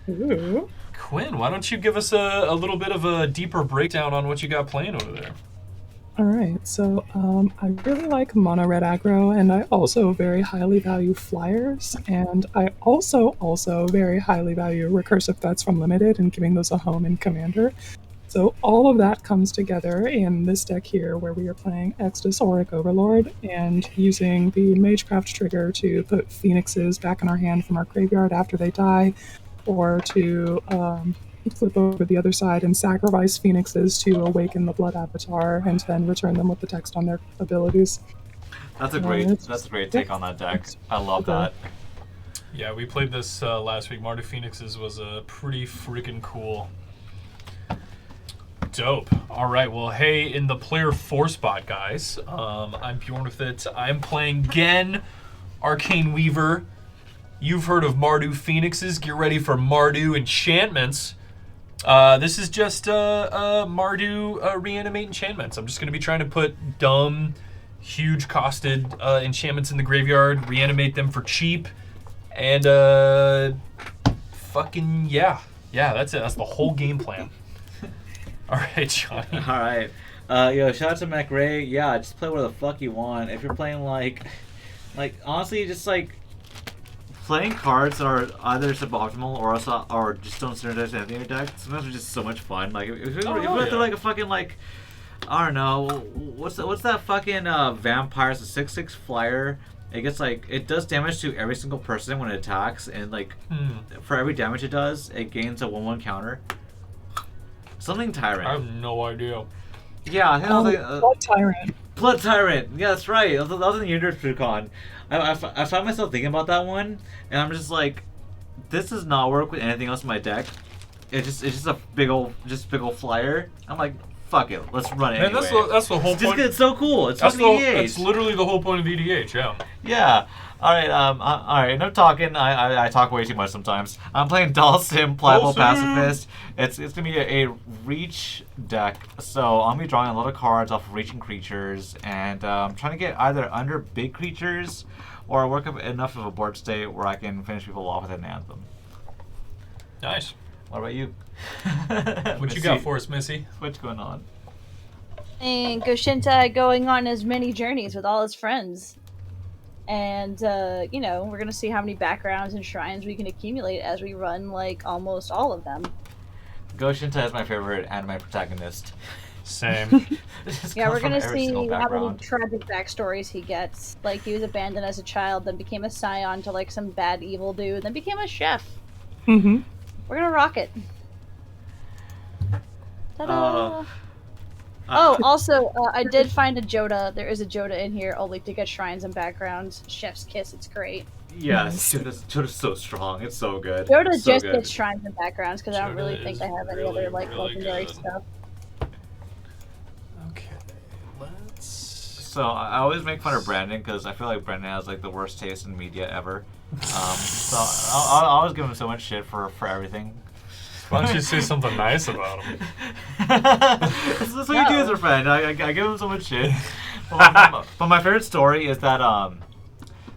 Ooh. Quinn, why don't you give us a little bit of a deeper breakdown on what you got playing over there? All right, so I really like mono red aggro, and I also very highly value flyers, and I also very highly value recursive threats from limited and giving those a home in commander. So all of that comes together in this deck here, where we are playing Extus Auric Overlord and using the Magecraft trigger to put phoenixes back in our hand from our graveyard after they die, or to flip over the other side and sacrifice phoenixes to awaken the blood avatar and then return them with the text on their abilities. That's a great take on that deck. I love that. Yeah, we played this last week. Mardu Phoenixes was pretty freaking cool. Dope. All right. Well, hey, in the player 4 spot, guys, I'm Bjorn with it. I'm playing Ghen, Arcane Weaver. You've heard of Mardu Phoenixes. Get ready for Mardu Enchantments. This is just Mardu Reanimate Enchantments. I'm just going to be trying to put dumb, huge costed enchantments in the graveyard, reanimate them for cheap, and fucking, yeah. Yeah, that's it. That's the whole game plan. All right, Johnny. All right. Yo, shout out to MacRae. Yeah, just play whatever the fuck you want. If you're playing like honestly, just like playing cards that are either suboptimal or just don't synergize anything in your deck. Sometimes it's just so much fun. Like if you went through like a fucking like, I don't know, what's that fucking vampire? It's a 6/6 flyer. It gets like, it does damage to every single person when it attacks, and like for every damage it does, it gains a 1/1 counter. Something Tyrant. I have no idea. Yeah, I think that was like, Blood Tyrant. Blood Tyrant. Yeah, that's right. That was in the Universe Con. I found myself thinking about that one, and I'm just like, this does not work with anything else in my deck. It's just a big old flyer. I'm like, fuck it, let's run it. Man, anyway. that's the whole point. It's so cool. It's fucking EDH. That's literally the whole point of EDH. Yeah. Yeah. All right. Enough talking. I talk way too much sometimes. I'm playing Dhalsim, Pliable Pacifist. It's gonna be a reach deck, so I'm gonna be drawing a lot of cards off of reaching creatures, and trying to get either under big creatures or work up enough of a board state where I can finish people off with an anthem. Nice. What about you? What you got for us, Missy? What's going on? And Go-Shintai going on as many journeys with all his friends. And, you know, we're going to see how many backgrounds and shrines we can accumulate as we run, like, almost all of them. Go-Shintai is my favorite anime protagonist. Same. Yeah, we're going to see how many tragic backstories he gets. Like, he was abandoned as a child, then became a scion to, like, some bad evil dude, then became a chef. Mm-hmm. We're going to rock it. Ta-da! Also, I did find a Joda. There is a Joda in here, only to get shrines and backgrounds. Chef's kiss, it's great. Yes, Joda's so strong. It's so good. Joda so just good. gets shrines and backgrounds, because I don't really think I have any really, other, like, really legendary good. stuff. Okay, let's... So, I always make fun of Brandon, because I feel like Brandon has, like, the worst taste in media ever. So, I always give him so much shit for everything. Why don't you say something nice about him? That's what you do as a friend. I give him so much shit. But my favorite story is that,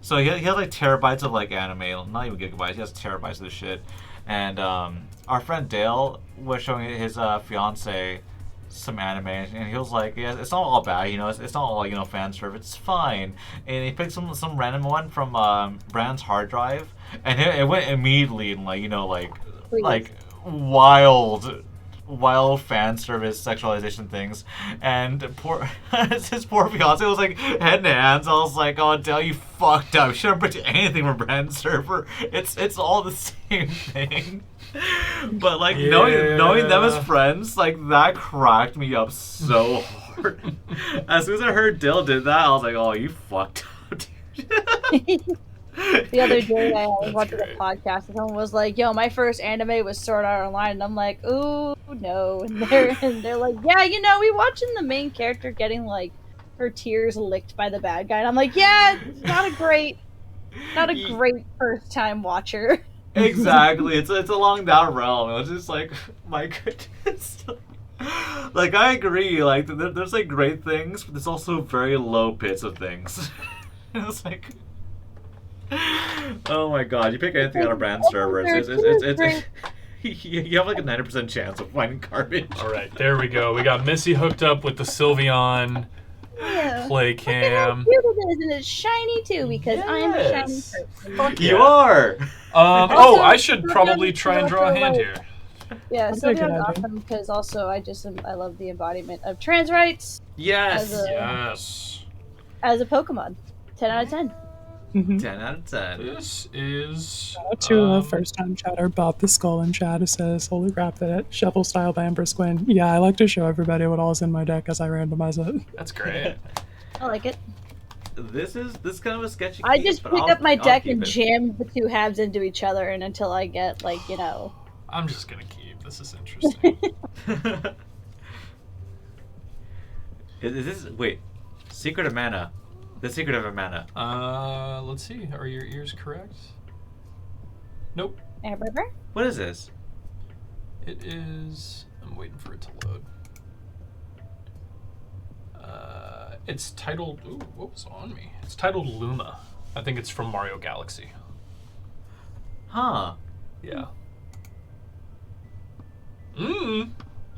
so he has like terabytes of like anime, not even gigabytes, he has terabytes of this shit. And our friend Dale was showing his fiance some anime, and he was like, yeah, it's not all bad, you know, it's not all, you know, fan service, it's fine. And he picked some random one from Brand's hard drive, and it went immediately in like, you know, like wild fan service sexualization things, and his poor fiance was like head and hands. I was like, oh Dale, you fucked up. You shouldn't print anything from Brand's server. It's all the same thing. But like knowing them as friends, like that cracked me up so hard. As soon as I heard Dale did that, I was like, oh, you fucked up, dude. The other day, I was watching a podcast, and someone was like, "Yo, my first anime was Sword Art Online," and I'm like, "Ooh, no!" And they're like, "Yeah, you know, we watching the main character getting like her tears licked by the bad guy," and I'm like, "Yeah, it's not a great first time watcher." Exactly, it's along that realm. It was just like, my goodness. Like I agree, like there's like great things, but there's also very low pits of things. It was like. Oh my god, you pick anything on a brand server. You have like a 90% chance of finding garbage. All right, there we go. We got Missy hooked up with the Sylveon Yeah. play Look at how cam. cute it is, and it's shiny too because I am a shiny Yes. person. Fuck You yeah. are! Oh, I should Sylveon probably is try and draw a also, hand like- here. Yeah, That's a good Sylveon's idea. awesome because also I love the embodiment of trans rights Yes! As a- Yes. as a Pokemon. 10 out of 10. Mm-hmm. 10 out of 10. This is. To a first-time chatter, Bob the Skull in chat, who says, "Holy crap, that shuffle style by Empress Quinn." Yeah, I like to show everybody what all's in my deck as I randomize it. That's great. I like it. This is kind of a sketchy I keep, just but pick I'll- up my I'll deck keep and it. jam the two halves into each other, and until I get I'm just gonna keep. This is interesting. Is this... Wait. Secret of Mana. The Secret of a Mana. Let's see. Are your ears correct? Nope. What is this? It is. I'm waiting for it to load. It's titled. Ooh, what was on me? It's titled Luma. I think it's from Mario Galaxy. Huh. Yeah. Mmm.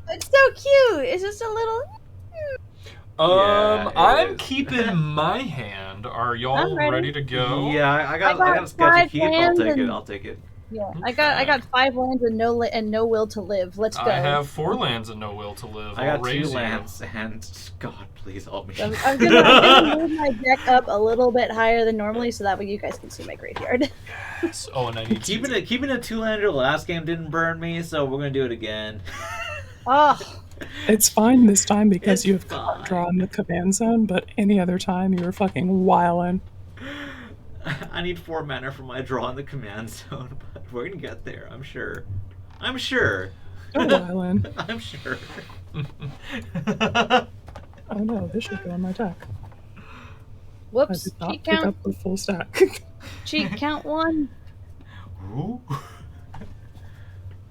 It's so cute. It's just a little. Yeah, it I'm is. keeping my hand. Are y'all I'm ready. ready to go? Yeah, I got got a sketchy 5 keep. I'll lands take it. and- I'll take it. Yeah, I got 5 lands and no will to live. Let's go. I have 4 lands and no will to live. I I'll got 2 raise you. lands, and God, please help me. I'm gonna move my deck up a little bit higher than normally, so that way you guys can see my graveyard. Yes. Oh, and I need Keeping to. a 2-lander last game didn't burn me, so we're gonna do it again. Oh, It's fine this time because It's you have fine. drawn the command zone, but any other time you were fucking wildin'. I need 4 mana for my draw in the command zone, but we're gonna get there. I'm sure. I'm sure. You're wildin'. I'm sure. Oh no, this should go in my deck. I whoops! did not Cheat pick count. up the full stack. Cheat count 1. Ooh.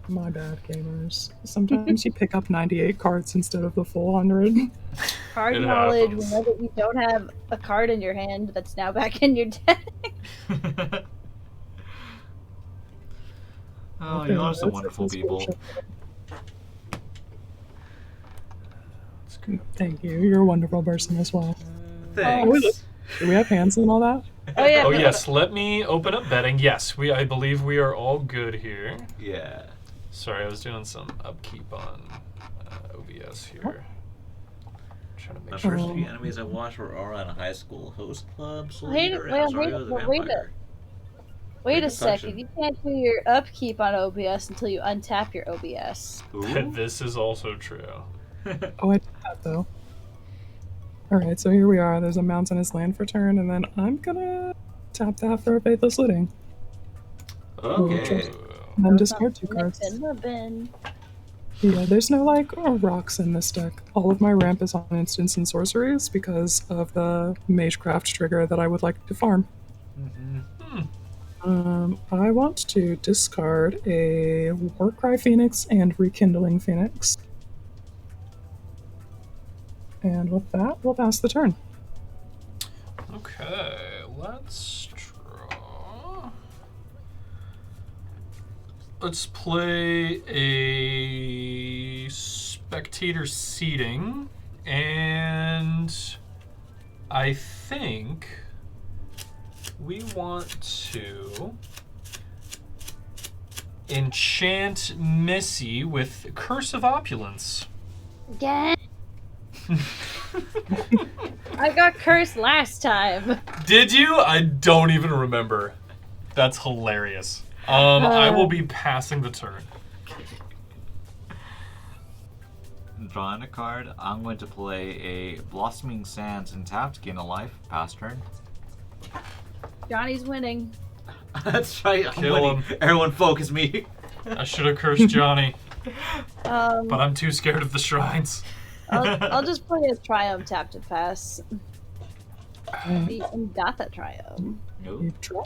My bad, gamers. Sometimes you pick up 98 cards instead of the full 100. Card It knowledge. happens. Whenever you don't have a card in your hand that's now back in your deck. Oh, Okay, you are some that's- wonderful that's people. bullshit. Let's go. Thank you. You're a wonderful person as well. Thanks. Do we have hands and all that? Oh yeah. Oh yes, let me open up betting. Yes, I believe we are all good here. Yeah. Sorry, I was doing some upkeep on OBS here. Trying to My make sure. first few enemies I watched were Aura in a high school host club. Wait, Soldier, wait, and wait, Rosario the wait, Vampire. Wait a Good second. question. You can't do your upkeep on OBS until you untap your OBS. Ooh. This is also true. Oh, I did that though. Alright, so here we are. There's a mountainous land for turn, and then I'm gonna tap that for a Faithless Looting. Okay. And then discard 2 Something cards. that's in the bin. Yeah, there's no like rocks in this deck. All of my ramp is on instants and sorceries because of the Magecraft trigger that I would like to farm. I want to discard a Warcry Phoenix and Rekindling Phoenix. And with that, we'll pass the turn. Okay, let's draw. Let's play a spectator seating, and I think we want to enchant Missy with Curse of Opulence. Again. I got cursed last time. Did you? I don't even remember. That's hilarious. I will be passing the turn. Drawing a card. I'm going to play a Blossoming Sands and tap to gain a life. Pass turn. Johnny's winning. That's right. I'm Kill winning. him. Everyone focus me. I should have cursed Johnny, Um, but I'm too scared of the shrines. I'll just play a Triumph tap to pass. Uh, The Indatha Triumph. you draw.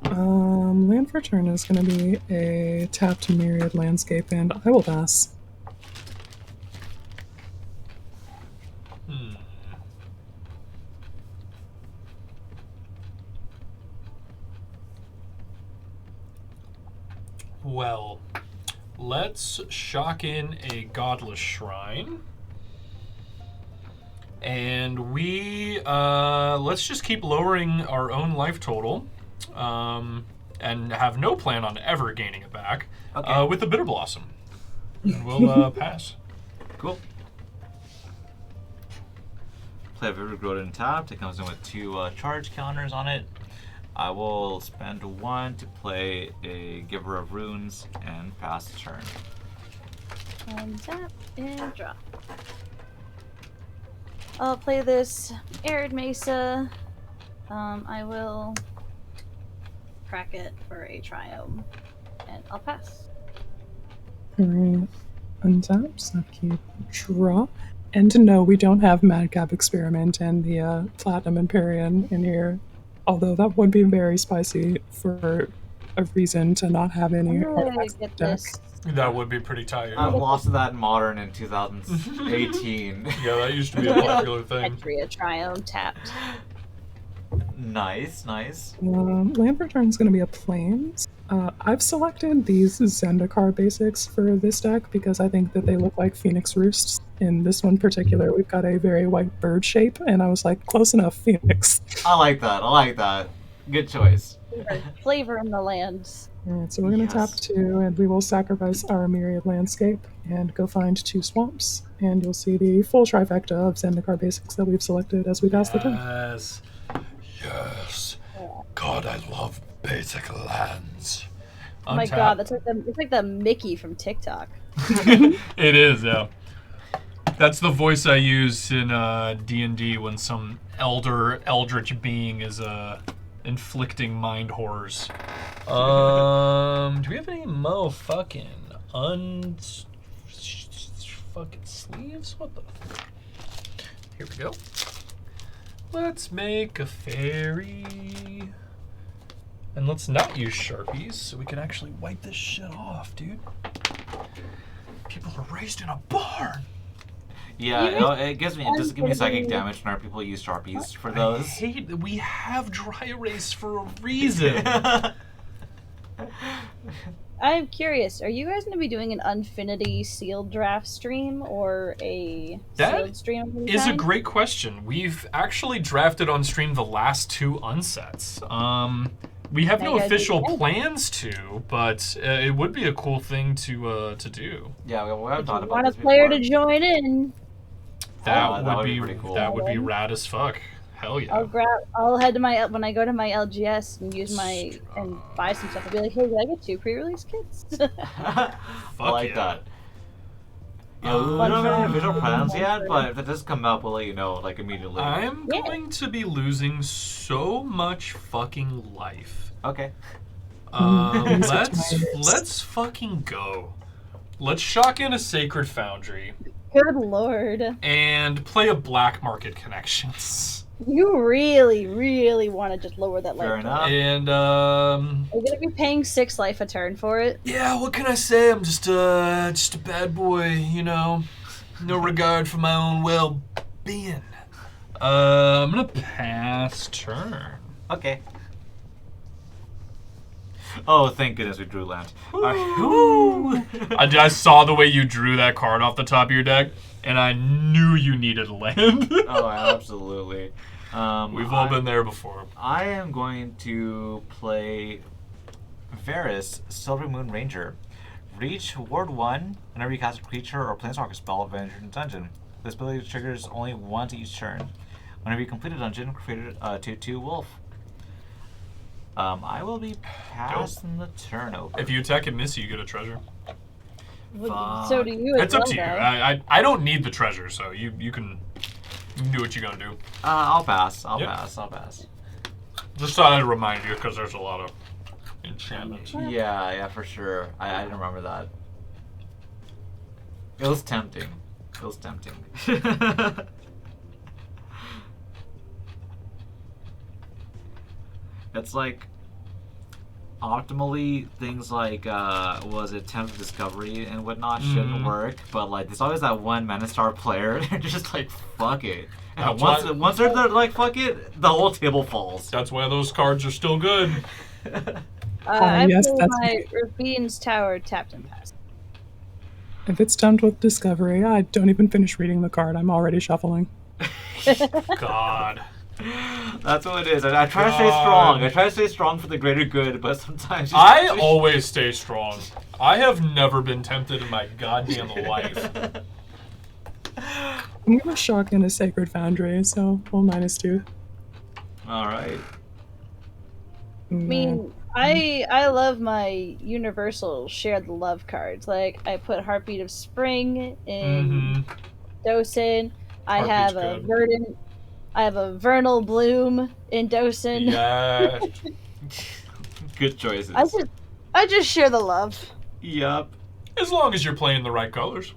Land for turn is going to be a tapped Myriad Landscape, and I will pass. Hmm. Well, let's shock in a Godless Shrine. And we, let's just keep lowering our own life total. And have no plan on ever gaining it back. Okay. With the Bitter Blossom. And we'll pass. Cool. Play a Vivid Groden tapped. It comes in with 2 charge counters on it. I will spend 1 to play a Giver of Runes and pass the turn. Tap and drop. I'll play this Arid Mesa. I will crack it for a Triome, and I'll pass. Alright. Untap, Subkeep, draw. And no, we don't have Madcap Experiment and the Platinum Empyrean in here. Although that would be very spicy for a reason to not have any I'm gonna artifacts in the get deck. this. That would be pretty tight. I've lost to that in Modern in 2018. Yeah, that used to be a popular thing. Etria Triome tapped. Nice, nice. Land return is going to be a Plains. I've selected these Zendikar basics for this deck because I think that they look like Phoenix Roosts. In this one particular, we've got a very white bird shape, and I was like, close enough, Phoenix. I like that. I like that. Good choice. Flavor in the lands. Alright, so we're going to Yes. tap 2, and we will sacrifice our Myriad Landscape and go find 2 swamps. And you'll see the full trifecta of Zendikar basics that we've selected as we pass the turn. Yes. Yes. God, I love basic lands. Oh my Untap. god, it's like the Mickey from TikTok. It is, yeah. That's the voice I use in D&D when some elder eldritch being is inflicting mind horrors. Do we have any fucking fucking sleeves? What the? Here we go. Let's make a fairy. And let's not use Sharpies so we can actually wipe this shit off, dude. People are raised in a barn. Yeah, no, it doesn't give me psychic damage when our people use Sharpies for I those. hate that we have dry erase for a reason. I'm curious, are you guys going to be doing an Unfinity sealed draft stream or a That sealed stream? of any Is a kind? great question. We've actually drafted on stream the last 2 unsets. We have no Now you guys official do- plans to, but it would be a cool thing to do. Yeah, we haven't If thought you about want a this player before. to join in, That that would be pretty cool. That would be rad as fuck. Hell yeah. I'll head to when I go to my LGS and use and buy some stuff. I'll be like, hey, did I get 2 pre-release kits? I like yeah. that. Yeah, we don't have any official plans yet, but if it does come up, we'll let you know, like, immediately. I'm Yeah. going to be losing so much fucking life. Okay. These are Let's tires. let's fucking go. Let's shock in a Sacred Foundry Good lord. and play a Black Market Connections. You really, really want to just lower that life. Fair total. enough. And Are you going to be paying 6 life a turn for it? yeah, what can I say? I'm just a bad boy, you know. No regard for my own well-being. I'm gonna pass turn. Okay. Oh, thank goodness we drew land. I saw the way you drew that card off the top of your deck, and I knew you needed land. Oh, absolutely. We've all been there before. I am going to play Varus, Silver Moon Ranger. Reach Ward 1 whenever you cast a creature or planeswalker spell of entered in dungeon. This ability triggers only once each turn. Whenever you complete a dungeon, create a 2/2 wolf. I will be passing the turn over. If you attack and miss, you get a treasure. So do you. as It's up well, to you. though. I don't need the treasure, so you can do what you're gonna do. I'll pass. I'll Yep. pass. Just thought I'd remind you because there's a lot of enchantments. Yeah, for sure. I didn't remember that. It was tempting. It's like optimally things like was it Temp of Discovery and whatnot shouldn't work, but like there's always that one mana star player they're just like fuck it. And That's once they're like fuck it, the whole table falls. That's why those cards are still good. I yes, play that's my me. Ravine's Tower tapped and passed. If it's done with discovery, I don't even finish reading the card. I'm already shuffling. God. That's what it is. I try to stay strong. I try to stay strong for the greater good, but sometimes I always stay strong. I have never been tempted in my goddamn life. I'm gonna shock in a Sacred Foundry, so well -2. All right. I mean, I love my universal share the love cards. Like I put Heartbeat of Spring in Dhalsim. I Heartbeat's have a good. verdant. I have a vernal bloom in Dhalsim. Yeah. Good choices. I just share the love. Yup. As long as you're playing the right colors.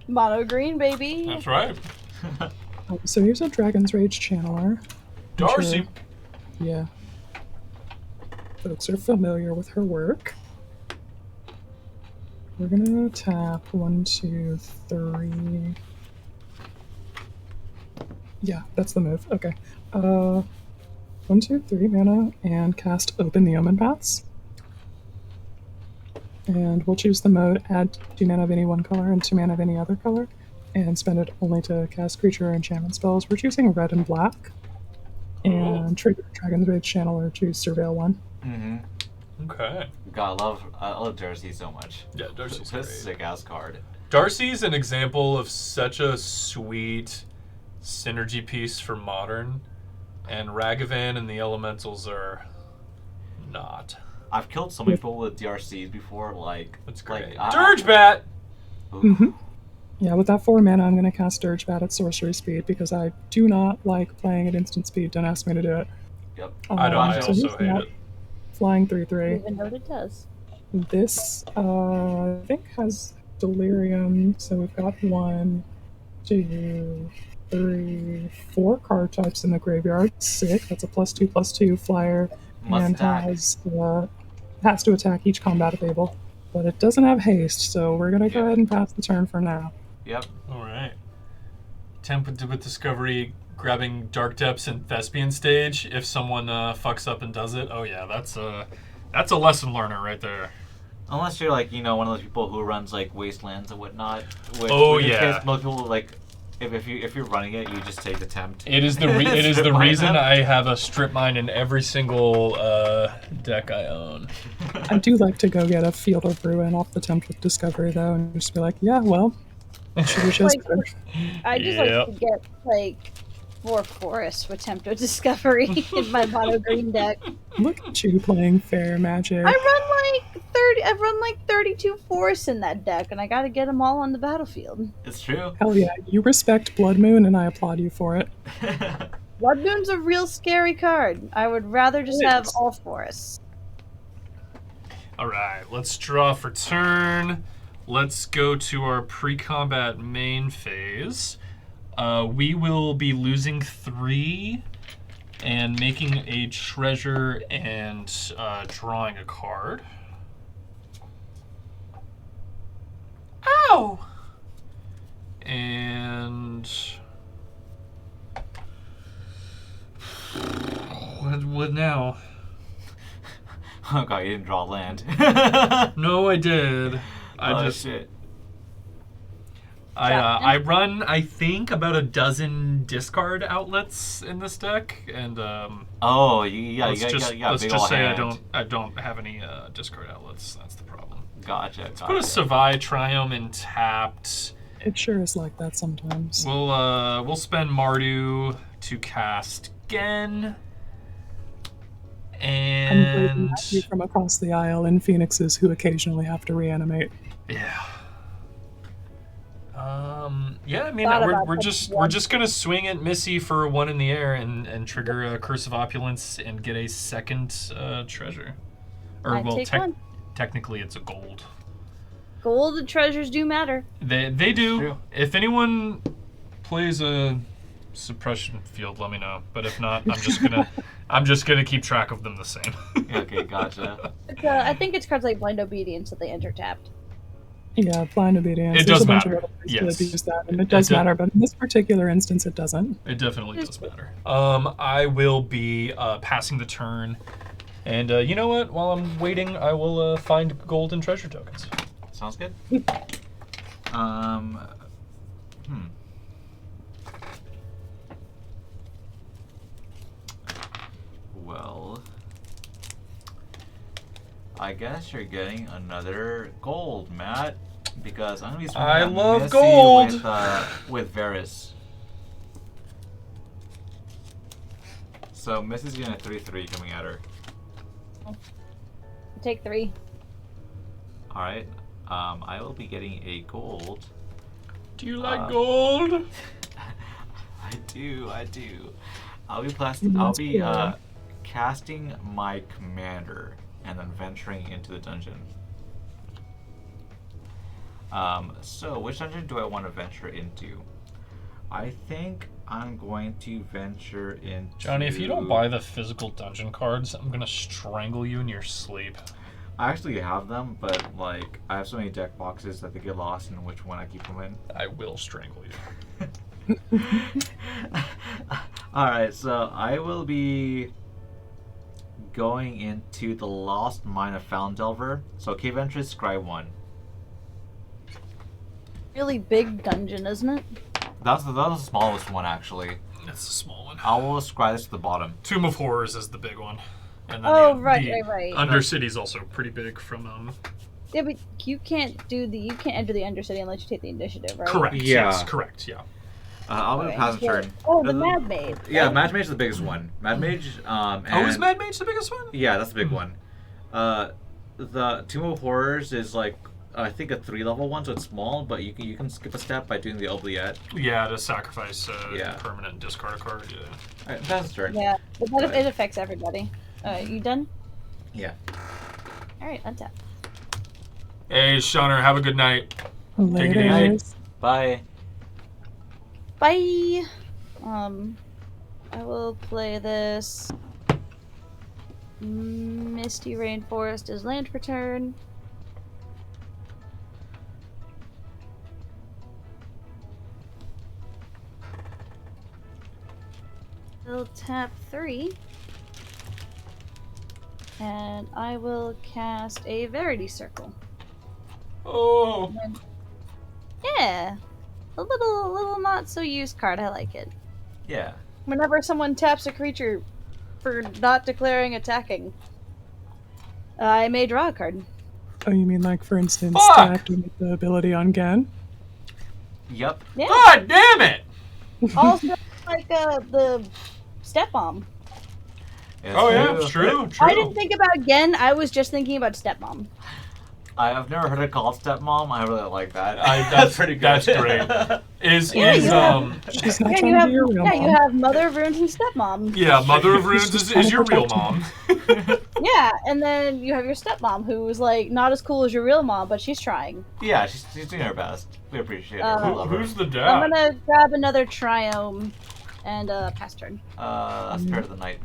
Mono green, baby. That's right. So here's a Dragon's Rage Channeler. I'm Dhalsim. sure, yeah. Folks are familiar with her work. We're gonna tap 1, 2, 3. Yeah, that's the move. Okay. 1, 2, 3 mana and cast Open the Omen Paths. And we'll choose the mode, add 2 mana of any one color and 2 mana of any other color, and spend it only to cast creature or enchantment spells. We're choosing red and black. And trigger Dragon's Rage Channeler to Surveil 1. Mm-hmm. Okay. God, I love Darcy so much. Yeah, Darcy's That's a great. sick ass card. Darcy's an example of such a sweet synergy piece for Modern, and Ragavan and the Elementals are not. I've killed so many people with DRCs before, like... That's great. Like, Dirgebat! Mm-hmm. Yeah, with that 4 mana, I'm going to cast Dirgebat at sorcery speed because I do not like playing at instant speed. Don't ask me to do it. Yep. I don't. I So also here's hate that. it. Flying 3/3. Even though it does. This, I think, has Delirium. So we've got 1, 2, 3, 4 card types in the graveyard. Sick. That's a +2/+2 flyer. Must and attack. has to attack each combat able. But it doesn't have haste, so we're going to go ahead and pass the turn for now. Yep. All right. Tempted with Discovery, grabbing Dark Depths and Thespian Stage. If someone fucks up and does it, oh yeah, that's a lesson learner right there. Unless you're like, one of those people who runs like Wastelands and whatnot. Which, Oh, in this yeah. case, most people like, if you're running it, you just take the tempt. It is the Strip mine reason them. I have a strip mine in every single deck I own. I do like to go get a Field of Ruin off the tempt with Discovery, though, and just be like, yeah, well, should chose Like, better. I just Yep. like to get like 4 forests with Tempto Discovery in my mono green deck. Look at you playing fair magic. I've run like 32 forests in that deck, and I gotta get them all on the battlefield. It's true. Hell yeah, you respect Blood Moon, and I applaud you for it. Blood Moon's a real scary card. I would rather just It have is. all forests. All right, let's draw for turn. Let's go to our pre-combat main phase. We will be losing 3 and making a treasure and drawing a card. Ow! And what now? Oh god, you didn't draw land. No, I did. Shit. I run, I think, about a dozen discard outlets in this deck, and Oh, you let's got just a big say ol' hand. I don't have any discard outlets. That's the problem. Gotcha. Put a Savai Triome in tapped. It sure is like that sometimes. We'll spend Mardu to cast Ghen. I'm waving And at you from across the aisle in phoenixes who occasionally have to reanimate. yeah. Yeah, I mean, Thought we're about just that. we're just gonna swing at Missy for 1 in the air and trigger a Curse of Opulence and get a second treasure. Or I well, take one. technically it's a gold. Gold and treasures do matter. They do. True. If anyone plays a suppression field, let me know. But if not, I'm just gonna keep track of them the same. Okay, gotcha. I think it's cards like Blind Obedience that they enter tapped. Yeah, blind obedience. It There's does a bunch matter. of other ways Yes. to abuse that, and it does does. matter, but in this particular instance, it doesn't. It definitely does matter. I will be passing the turn And you know what? While I'm waiting, I will find gold and treasure tokens. Sounds good. Well, I guess you're getting another gold, Matt, because I'm gonna be spending I that love Missy gold! with Varys. So Missy's getting a 3/3 coming at her. Take 3. All right. I will be getting a gold. Do you like gold? I do. I'll be That's cool. casting my commander and then venturing into the dungeon. So which dungeon do I want to venture into? I think I'm going to venture into... Johnny, if you don't buy the physical dungeon cards, I'm gonna strangle you in your sleep. I actually have them, but like I have so many deck boxes that they get lost in which one I keep them in. I will strangle you. Alright, so I will be going into the Lost Mine of Found Delver. So Cave Entrance, Scry 1. Really big dungeon, isn't it? That was the smallest one, actually. That's a small one. I will scry this to the bottom. Tomb of Horrors is the big one. And then Right. Undercity's also pretty big from Yeah, but you can't enter the Undercity unless you take the initiative, right? Correct. Yeah. Yes, correct, yeah. I'll Okay, pass a so- turn. Oh, the Mad Maid. Yeah, Mad Mage is the biggest one. Mad Mage, and... Is Mad Mage the biggest one? Yeah, that's the big one. The Tomb of Horrors is like, I think a 3-level one, so it's small, but you can skip a step by doing the oubliette. Yeah, to sacrifice Yeah. permanent and discard a card, yeah. Alright, pass a turn. Yeah, but that, it affects everybody. You done? Yeah. Alright, untap. Hey, Shauner, have a good night. Take it Later. easy. Bye. Bye! I will play this. Misty Rainforest is land for turn. I'll tap 3. And I will cast a Verity Circle. Oh. Yeah! A little not so used card, I like it. Yeah. Whenever someone taps a creature for not declaring attacking, I may draw a card. Oh, you mean like, for instance, Fuck! to activate the ability on Ghen? Yep. Yeah. God damn it! Also, like the Step Mom. Oh yeah, true. I didn't think about Ghen, I was just thinking about Step Mom. I've never heard it called Stepmom. I really like that. That's pretty good. That's great. Is Yeah, She's not Yeah, trying you to have be your real mom. you have Mother of Runes and Stepmom. yeah, Mother of Runes is your real mom. Yeah, and then you have your stepmom who's like not as cool as your real mom, but she's trying. Yeah, she's doing her best. We appreciate her. We love her. Who's the I'm dad? gonna grab another Triome and pass turn. Spirit of the Night.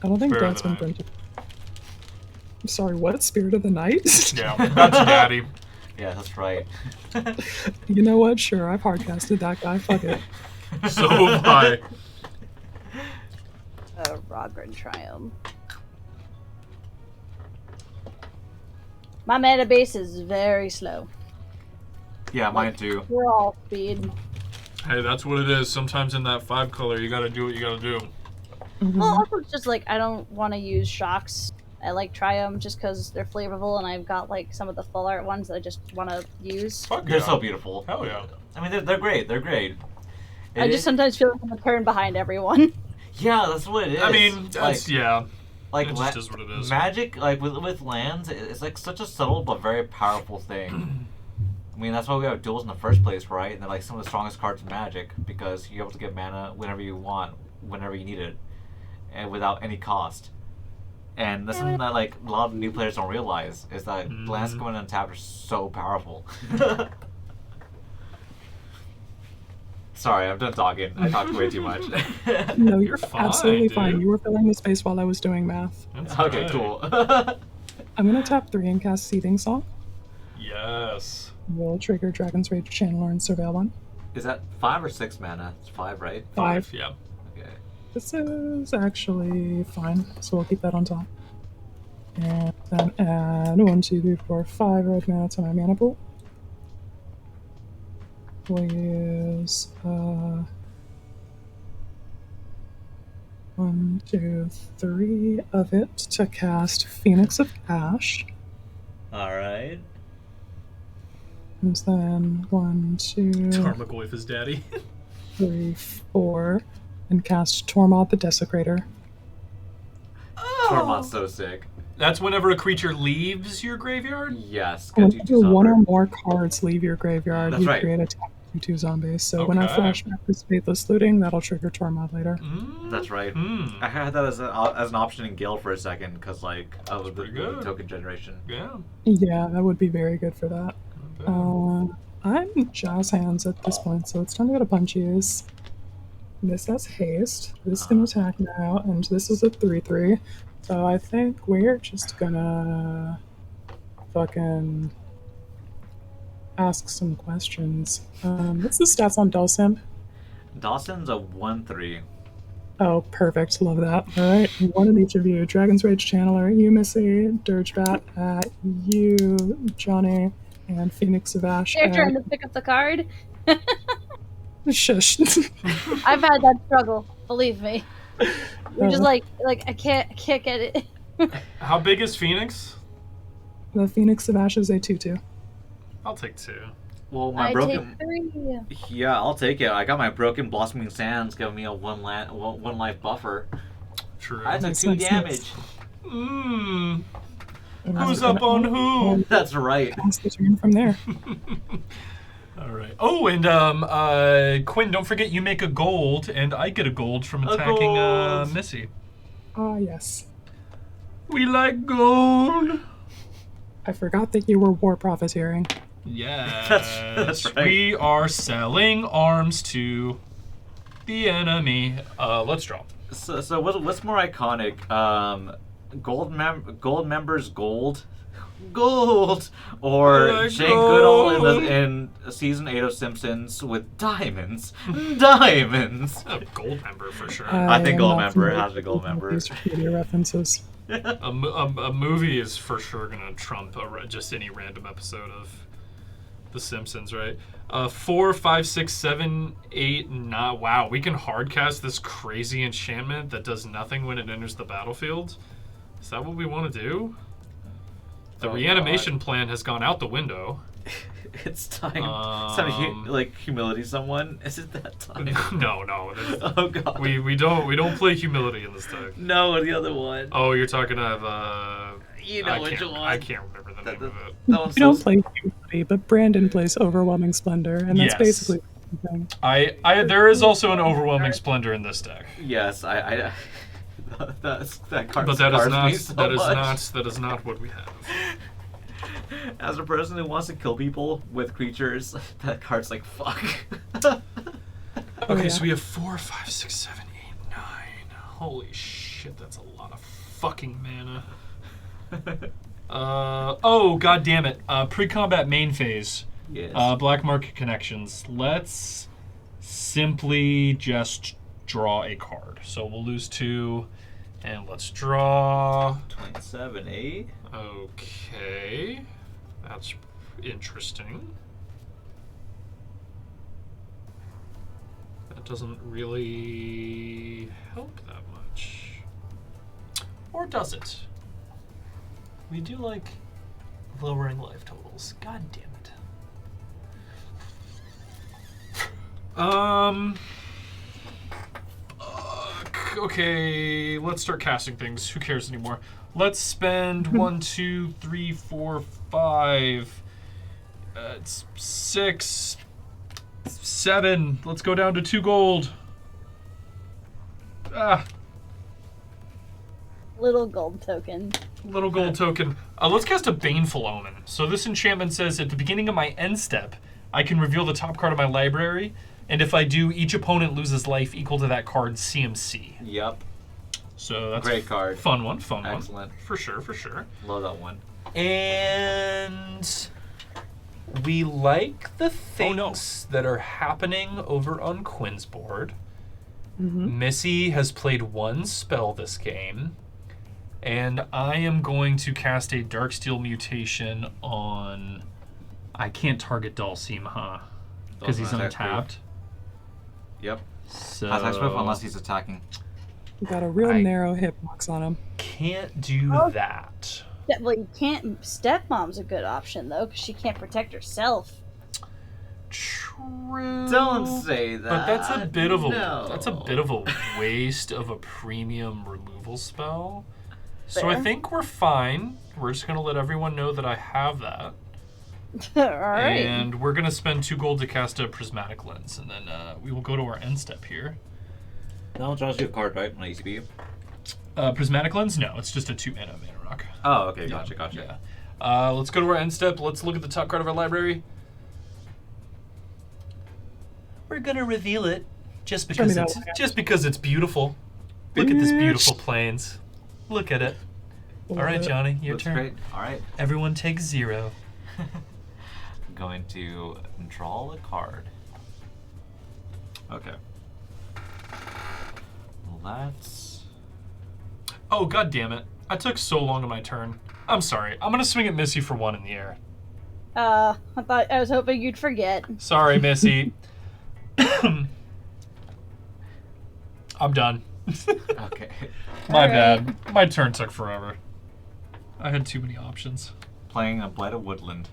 I don't think Spirit of that's the been Night. printed. I'm sorry, what? Spirit of the Night? Yeah, that's daddy. Yeah, that's right. You know what? Sure, I've hardcasted that guy. Fuck it. So have I. Rogren Triome. My mana base is very slow. Yeah, mine too. We're all speed. Hey, that's what it is. Sometimes in that 5 color, you gotta do what you gotta do. Mm-hmm. Well, also it's just like I don't want to use shocks. I like Triome just because they're flavorful, and I've got like some of the full art ones that I just want to use. Fuck They're yeah. so beautiful. Hell yeah. I mean, they're great. They're great. I just sometimes feel like I'm a turn behind everyone. Yeah, that's what it is. I mean, that's, yeah. like It just is what it is. Magic, like with lands, it's like such a subtle but very powerful thing. I mean, that's why we have duels in the first place, right? And they're like some of the strongest cards in Magic because you're able to get mana whenever you want, whenever you need it, and without any cost. And that's something that like a lot of new players don't realize is that lands going untapped are so powerful. Sorry, I'm done talking. I talked way too much. No, you're Fine, absolutely dude. fine. You were filling the space while I was doing math. That's Okay, right. cool. I'm gonna tap 3 and cast Seething Song. Yes. We'll trigger Dragon's Rage Channeler and Surveil one. Is that 5 or 6 mana? It's 5, right? 5. Yeah. Okay. This is actually fine, so we'll keep that on top. And then add 1, 2, 3, 4, 5 red mana to my mana pool. We'll use 1, 2, 3 of it to cast Phoenix of Ash. Alright. And then 1, 2, Tarmogoyf daddy. 3, 4, and cast Tormod the Desecrator. Tormod's so sick. That's whenever a creature leaves your graveyard? Yes, good you Whenever one or more cards leave your graveyard, That's you right. create a tap 2/2 zombie. So when I Okay. flash back this Faithless Looting, that'll trigger Tormod later. That's right. Mm. I had that as an option in Guild for a second because like of the pretty good. token generation. Yeah. Yeah, that would be very good for that. Okay. I'm Jazz Hands at this point, so it's time to go to Punchies. This has haste. This can attack now, and this is a 3/3. So I think we're just gonna fucking ask some questions. What's the stats on Dhalsim? Dawson's a 1/3. Oh, perfect. Love that. All right. One of each of you. Dragon's Rage Channeler, you, Missy, Dirgebat, you, Johnny, and Phoenix of Ash. They're trying to pick up the card. Shush. I've had that struggle. Believe me. You're just like I can't get it. How big is Phoenix? The Phoenix of Ash is a 2/2. I'll take 2. Well, my I broken. take 3. Yeah, I'll take it. I got my broken blossoming sands giving me a one life buffer. True. I took Nice, 2 nice, damage. Mmm. And Who's I'm up on gonna who? That's right. pass the turn from there. All right. Oh, and Quinn, don't forget you make a gold, and I get a gold from A attacking gold. Missy. Ah, yes. We like gold. I forgot that you were war profiteering. Yes. That's right. We are selling arms to the enemy. Let's draw. So what's more iconic? Gold members gold, or I like Jake Goodall gold. in season 8 of Simpsons with diamonds. A gold member for sure. I think am gold not member familiar has a gold with member. These media references. A movie is for sure gonna trump just any random episode of The Simpsons, right? 4, 5, 6, 7, 8, 9. Wow, we can hardcast this crazy enchantment that does nothing when it enters the battlefield. Is that what we want to do? The Oh, reanimation plan has gone out the window. It's time. It's time to humility someone. Is it that time? No. Oh god. We don't play humility in this deck. No, the other one. Oh, you're talking of You know which one. I can't remember the name of it. That one's We don't play Humility, but Brandon plays Overwhelming Splendor, and that's Yes. basically the same thing. There is also an overwhelming splendor in this deck. Yes, I that card. But that is scars not me so much. that is not what we have. As a person who wants to kill people with creatures, that card's like fuck. Okay, yeah. so we have 4, 5, 6, 7, 8, 9. Holy shit, that's a lot of fucking mana. Oh god damn it. Pre-combat main phase. Yes. Black market connections. Let's simply just draw a card. So we'll lose 2, and let's draw. 27, eh? Okay, that's interesting. That doesn't really help that much. Or does it? We do like lowering life totals. God damn it. Okay, let's start casting things. Who cares anymore? Let's spend 1, 2, 3, 4, 5. It's 6, 7. Let's go down to 2 gold. Little gold token. Little gold token. Let's cast a Baneful Omen. So this enchantment says at the beginning of my end step, I can reveal the top card of my library, and if I do, each opponent loses life equal to that card's CMC. Yep. So that's Great card. Fun one. Excellent. For sure. Love that one. And we like the things that are happening over on Quinn's board. Missy has played 1 spell this game. And I am going to cast a Darksteel mutation on... I can't target Dhalsim, huh? Because he's untapped. Yep. So... Attack Swift unless he's attacking. You got a real narrow hitbox on him. Can't do that. Well, you can't. Stepmom's a good option though, because she can't protect herself. True. Don't say that. But that's a bit of a No. waste of a premium removal spell. So I Fair. think we're fine. We're just gonna let everyone know that I have that. Alright. And we're gonna spend 2 gold to cast a prismatic lens, and then we will go to our end step here. That'll draw you a card, right? On ECB? Prismatic lens? No, it's just a 2 mana rock. Oh, okay, gotcha. Yeah. Let's go to our end step. Let's look at the top card of our library. We're gonna reveal it just because it's beautiful. Look at this beautiful plains. Look at it. All right, Johnny, your Looks turn. great. All right. Everyone takes 0. I'm going to draw a card. Okay. Let's... Oh, god damn it. I took so long on my turn. I'm sorry. I'm gonna swing at Missy for 1 in the air. I was hoping you'd forget. Sorry, Missy. I'm done. Okay. My Alright. bad. My turn took forever. I had too many options. Playing a Blighted Woodland.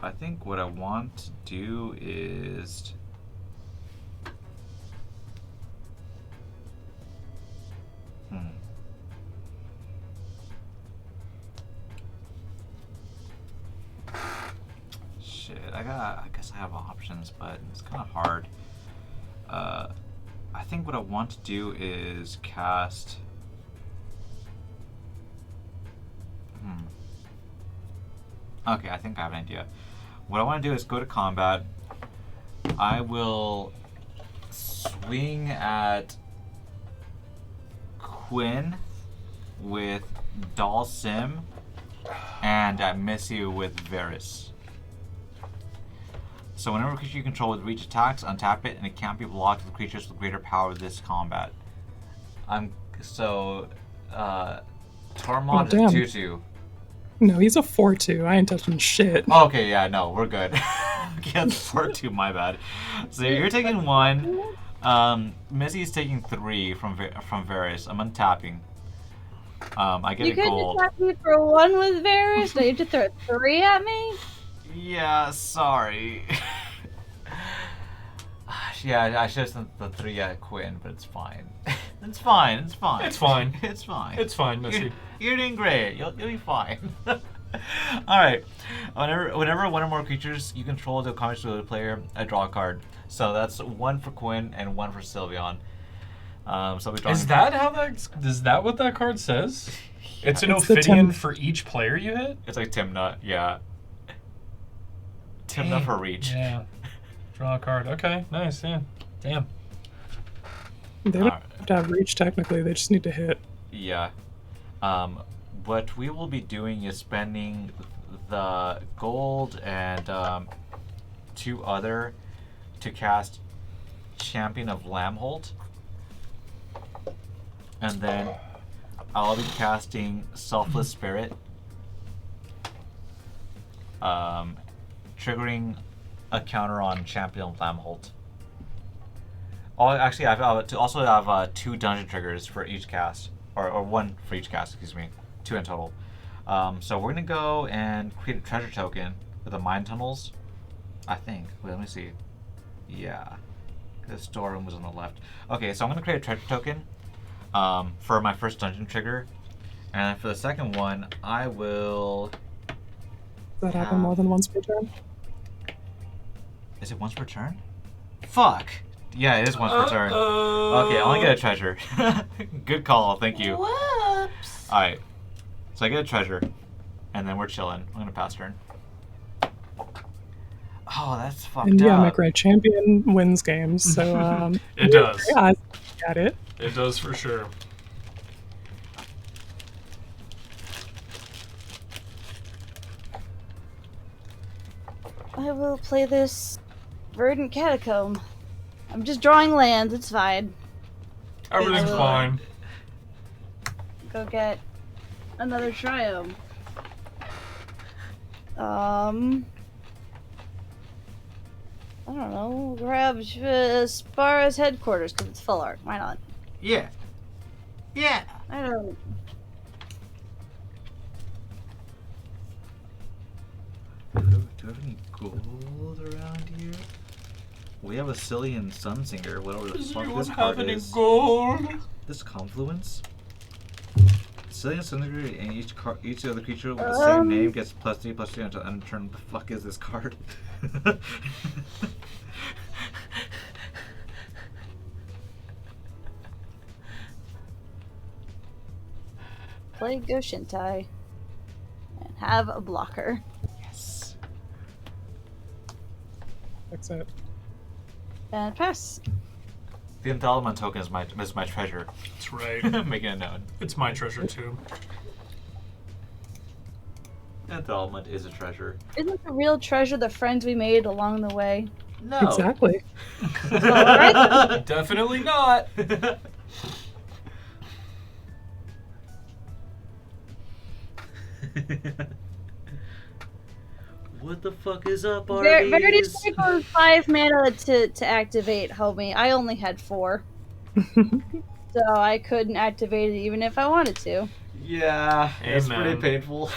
I think what I want to do is... Shit, I guess I have options, but it's kind of hard. I think what I want to do is cast... Okay, I think I have an idea. What I want to do is go to combat. I will swing at Quinn with Dhalsim and at Missy with Varys. So whenever a creature you control with reach attacks, untap it, and it can't be blocked with creatures with greater power this combat. Tormod damn. is 2/2. No, he's a 4/2. I ain't touching shit. Okay, yeah, no, we're good. Yeah, 4/2, my bad. So you're taking 1. Missy's taking 3 from Varys. I'm untapping. I get You a could gold. just ask me for 1 with Varys. Now you have to throw 3 at me. Yeah, sorry. Yeah, I should have sent the 3 at Quinn, but it's fine. It's fine. It's fine. It's fine. It's fine, Missy. You're doing great. You'll be fine. Alright. Whenever one or more creatures you control to accomplish with a player, I draw a card. So that's 1 for Quinn and 1 for Sylveon. So we draw. Is that what that card says? It's an It's the Ophidian Tim- for each player you hit? It's like Timnut, yeah. Timnut for reach. Yeah. Draw a card. Okay, nice, yeah. Damn. They don't have to have reach technically, they just need to hit. Yeah. What we will be doing is spending the gold and 2 other to cast Champion of Lamholt. And then I'll be casting Selfless Spirit. Triggering a counter on Champion of Lamholt. Oh, actually, I also have 2 dungeon triggers for each cast. Or 1 for each cast, excuse me. 2 in total. So we're going to go and create a treasure token with the mine tunnels. I think. Wait, let me see. Yeah. The storeroom was on the left. Okay, so I'm going to create a treasure token for my first dungeon trigger. And then for the second one, I will... Does that happen more than once per turn? Is it once per turn? Fuck! Yeah, it is once per turn. Okay, I only get a treasure. Good call, thank you. Whoops. Alright. So I get a treasure. And then we're chilling. I'm gonna pass turn. Oh, that's fucked And yeah, up. McRae champion wins games, so It does. yeah, got it. It does for sure. I will play this Verdant Catacomb. I'm just drawing lands. It's fine. Everything's fine. Go get another Triome. I don't know. Grab Spara's headquarters because it's full art. Why not? Yeah. Yeah. I don't. Do we have any gold around here? We have a Cillian Sunsinger, whatever the Does fuck anyone this have card any is. gold? This confluence? Cillian Sunsinger and each other creature with the same name gets +3/+3 until end of turn. What the fuck is this card? Play Go-Shintai and have a blocker. Yes. That's it. And pass. The entitlement token is my treasure. That's right. Making it known. It's my treasure too. Entitlement is a treasure. Isn't the real treasure the friends we made along the way? No. Exactly. Alright. Definitely not. What the fuck is up, Verity Arby's? Cycle is 5 mana to activate, homie. I only had 4. So I couldn't activate it even if I wanted to. Yeah, it's Amen. pretty painful.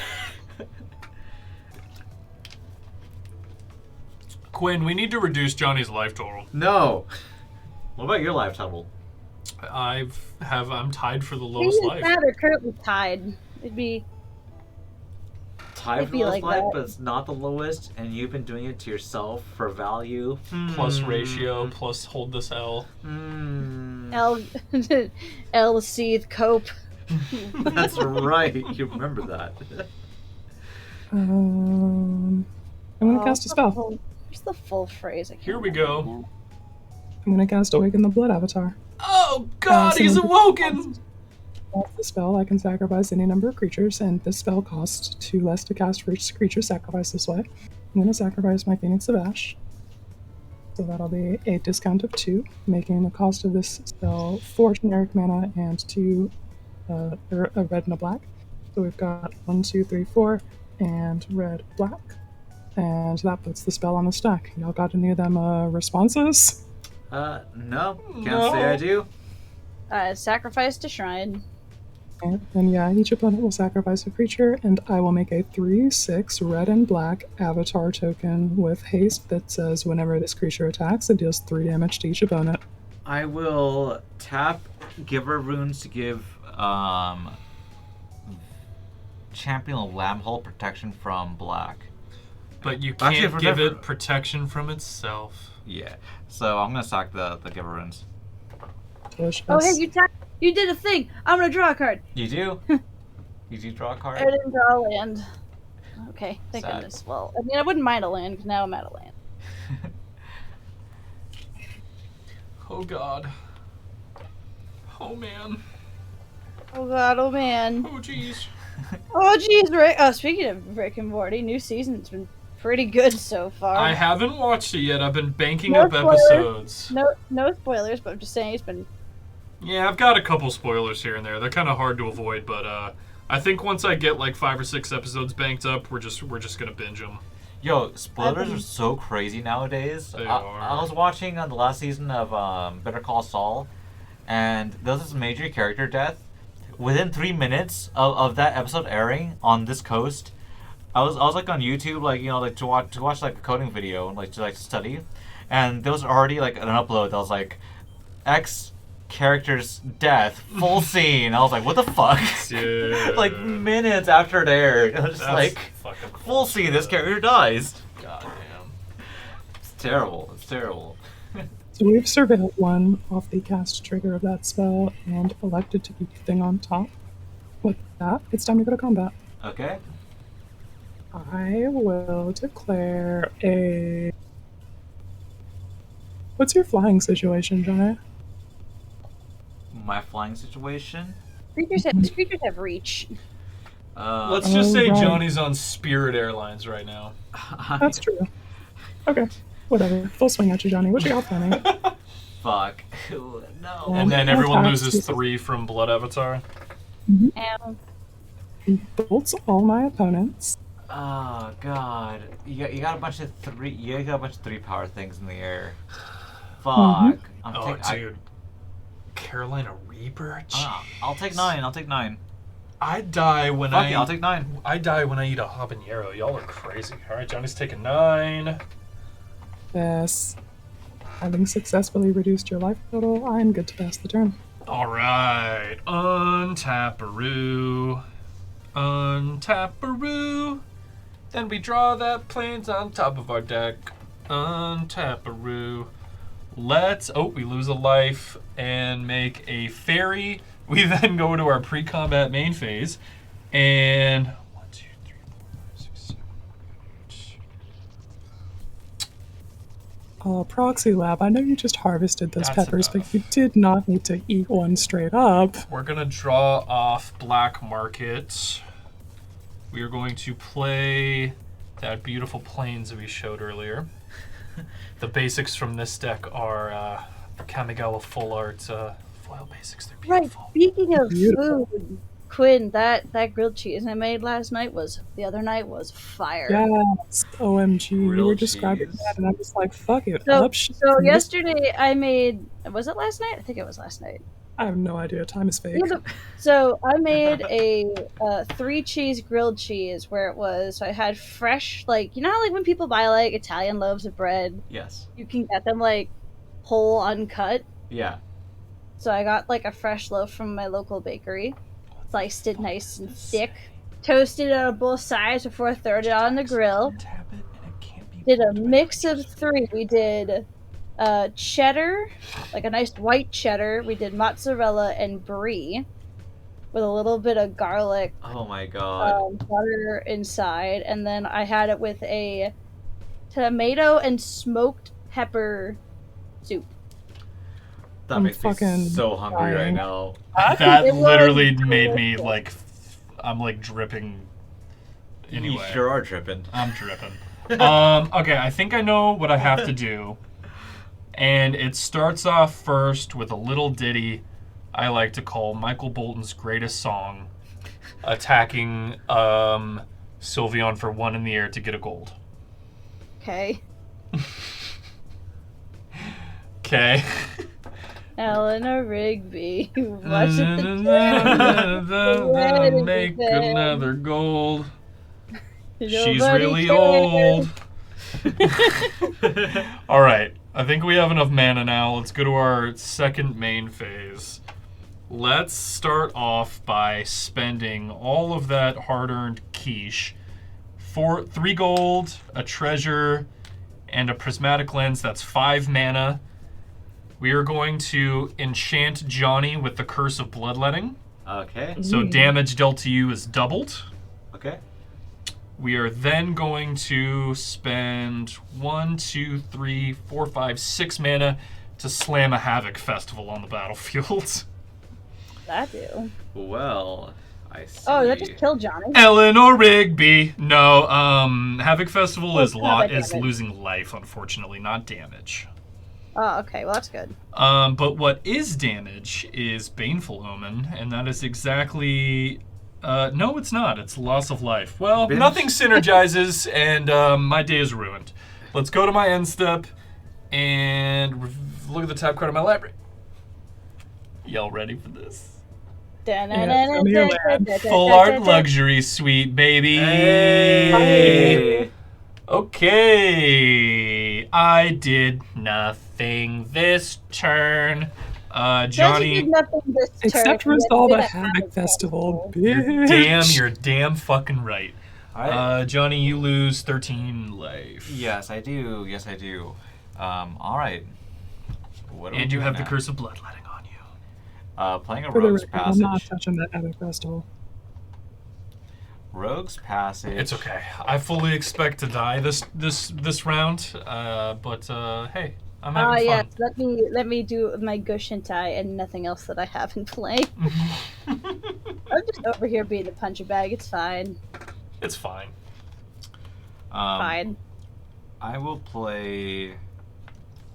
Quinn, we need to reduce Johnny's life total. No. What about your life total? I'm tied for the Me lowest and life. Matt are currently tied. It'd be Tied It'd for be the lowest like life, that. but it's not the lowest, and you've been doing it to yourself for value. Plus ratio, plus hold this L. L L Seethe Cope. That's right. You remember that. I'm gonna cast a spell. Where's the full phrase? I can't Here we remember go. now. I'm gonna cast Awaken the Blood Avatar. Oh God, so he's when- awoken! Cast the spell, I can sacrifice any number of creatures, and this spell costs 2 less to cast for each creature sacrificed this way. I'm gonna sacrifice my Phoenix of Ash. So that'll be a discount of 2, making the cost of this spell 4 generic mana and 2 a red and a black. So we've got 1, 2, 3, 4, and red, black. And that puts the spell on the stack. Y'all got any of them responses? No. Can't No. say I do. Sacrifice to shrine. And then yeah, each opponent will sacrifice a creature, and I will make a 3/6 red and black avatar token with haste that says whenever this creature attacks, it deals 3 damage to each opponent. I will tap Giver Runes to give Champion of Lambhole protection from black. But you Actually, can't for give never- it protection from itself. Yeah. So I'm gonna sack the Giver Runes. Delicious. Oh hey, you did a thing. I'm gonna draw a card. You do? You do draw a I card? didn't draw a land. Okay, thank Sad. goodness. Well, I mean, I wouldn't mind a land because now I'm out of land. Oh God. Oh man. Oh god, oh man. Oh jeez. Oh jeez, Rick. Oh, speaking of Rick and Morty, new season's been pretty good so far. I haven't watched it yet. I've been banking No up spoilers. episodes. No spoilers, but I'm just saying it's been. Yeah, I've got a couple spoilers here and there. They're kind of hard to avoid, but I think once I get like 5 or 6 episodes banked up, we're just gonna binge them. Yo, spoilers are so crazy nowadays. They I are. was watching the last season of Better Call Saul, and there was this major character death. Within 3 minutes of that episode airing on this coast, I was like on YouTube, like like to watch like a coding video and like to study, and there was already like an upload that was like X character's death, full scene. I was like, what the fuck? Dude. Like minutes after it aired, I was just That's like, fucking full scene. This character dies. God damn. It's terrible. It's terrible. So we've surveilled one off the cast trigger of that spell and elected to keep the thing on top. With that, it's time to go to combat. Okay. I will declare a... What's your flying situation, Johnny? My flying situation. Creatures have reach. Let's just say right. Johnny's on Spirit Airlines right now. That's true. Okay, whatever. Full swing at you, Johnny. What you got for me? Fuck. No. And then Well, everyone attacks loses you. 3 from Blood Avatar. And Bolts all my opponents. Oh god. You got a bunch of 3 power things in the air. Fuck. Oh, dude. Carolina Reaper? I'll take 9. I'll take 9. I die when Fuck it, I'll take 9. I die when I eat a habanero. Y'all are crazy. Alright, Johnny's taking 9. Yes. Having successfully reduced your life total, I'm good to pass the turn. Alright. Untapperoo. Untapperoo. Then we draw that plains on top of our deck. Untapperoo. We lose a life and make a fairy. We then go to our pre-combat main phase. And 1, 2, 3, 4, 5, 6, 7, 8. Proxy Lab, I know you just harvested those That's peppers, enough. but you did not need to eat one straight up. We're gonna draw off Black Market. We are going to play that beautiful plains that we showed earlier. The basics from this deck are Kamigawa Full Art foil basics. They're right, beautiful. speaking of Beautiful. food, Quinn, that grilled cheese I made the other night was fire. Yes, OMG, you were Grilled describing cheese. that, and I was like, fuck it, So, up shit. so yesterday I made, was it last night? I think it was last night. I have no idea, time is fake. So I made a 3-cheese grilled cheese where it was, so I had fresh, like, you know how like when people buy like Italian loaves of bread, Yes. you can get them like whole uncut. Yeah. So I got like a fresh loaf from my local bakery, sliced it nice and thick, toasted it on both sides before I threw it on the grill. Tap it and it can't be Did a mix of 3. We did cheddar, like a nice white cheddar. We did mozzarella and brie with a little bit of garlic Oh my god. butter inside, and then I had it with a tomato and smoked pepper soup. That I'm makes me fucking so hungry right dying. now. That It was literally made me delicious. like, I'm like dripping. Anyway, You sure are tripping. I'm dripping. Okay, I think I know what I have to do. And it starts off first with a little ditty I like to call Michael Bolton's greatest song, attacking Sylveon for 1 in the air to get a gold. Okay. Okay. Eleanor Rigby. Watch it Make another gold. She's Nobody really cares. old. All right. I think we have enough mana now. Let's go to our second main phase. Let's start off by spending all of that hard-earned quiche for 3 gold, a treasure, and a prismatic lens. That's 5 mana. We are going to enchant Johnny with the Curse of Bloodletting. Okay. So damage dealt to you is doubled. Okay. We are then going to spend 1, 2, 3, 4, 5, 6 mana to slam a Havoc Festival on the battlefield. That do. Well, I see. Oh, that just killed Johnny. Eleanor Rigby. No, Havoc Festival Oh, is combat is damage. losing life, unfortunately, not damage. Oh, okay. Well, that's good. But what is damage is Baneful Omen, and that is exactly... no, it's not. It's loss of life. Well, Binge. nothing synergizes, and my day is ruined. Let's go to my end step and look at the top card of my library. Y'all ready for this? Full art luxury suite, baby. Hey. Okay. I did nothing this turn. Johnny, did nothing this Except turn, resolve yet a did Havoc Festival, bitch. you're damn fucking right. Alright. Johnny, you lose 13 life. Yes, I do. Yes, I do. Alright. What are we And you doing have the now? Curse of Bloodletting on you. Playing a For the Rogue's record, I'm not Passage. touching that Havoc Festival. Rogue's Passage. It's okay. I fully expect to die this round, but hey, I'm having fun. yes. Let me do my Go-Shintai and nothing else that I have in play. I'm just over here being a puncher bag. It's fine. It's fine. Fine. I will play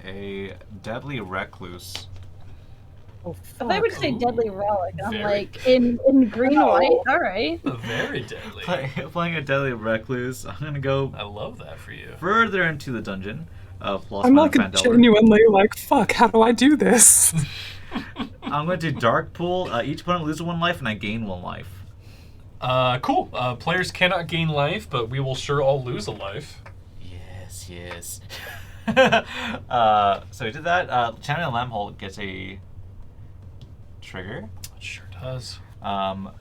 a Deadly Recluse. Oh, I fuck. thought we would say Ooh, Deadly Relic. I'm very- like, in green No. white? Alright. Very deadly. Playing a Deadly Recluse. I'm gonna go I love that for you. further into the dungeon of Lost I'm Mine like of Phandelver. genuinely like, fuck, how do I do this? I'm going to do Dark Pool. Each opponent loses 1 life, and I gain 1 life. Cool. Players cannot gain life, but we will sure all lose a life. Yes, yes. So we did that. Champion Lamhole gets a trigger. It sure does. Got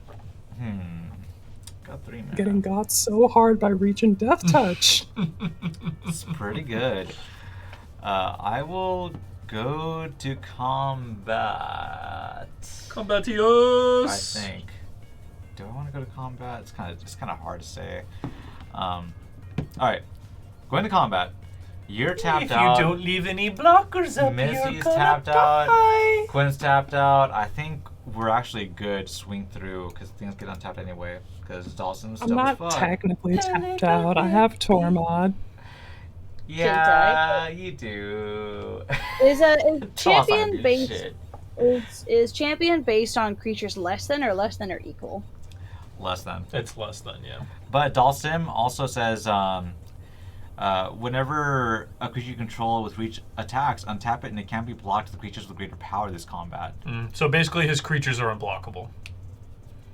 3 mana. Getting got so hard by reaching Death Touch. It's pretty good. I will go to combat. Combatios! I think. Do I want to go to combat? It's kind of hard to say. All right, going to combat. You're tapped if out. you don't leave any blockers up, Missy's you're gonna tapped die. out. Quinn's tapped out. I think we're actually good to swing through because things get untapped anyway. Because Dhalsim's I'm still not fun. technically tapped out. I have Tormod. Yeah, you do. Is Dhalsim champion good based shit. is champion based on creatures less than or equal? Less than. It's less than, yeah. But Dhalsim also says, whenever a creature you control with reach attacks, untap it and it can't be blocked with creatures with greater power this combat. So basically his creatures are unblockable.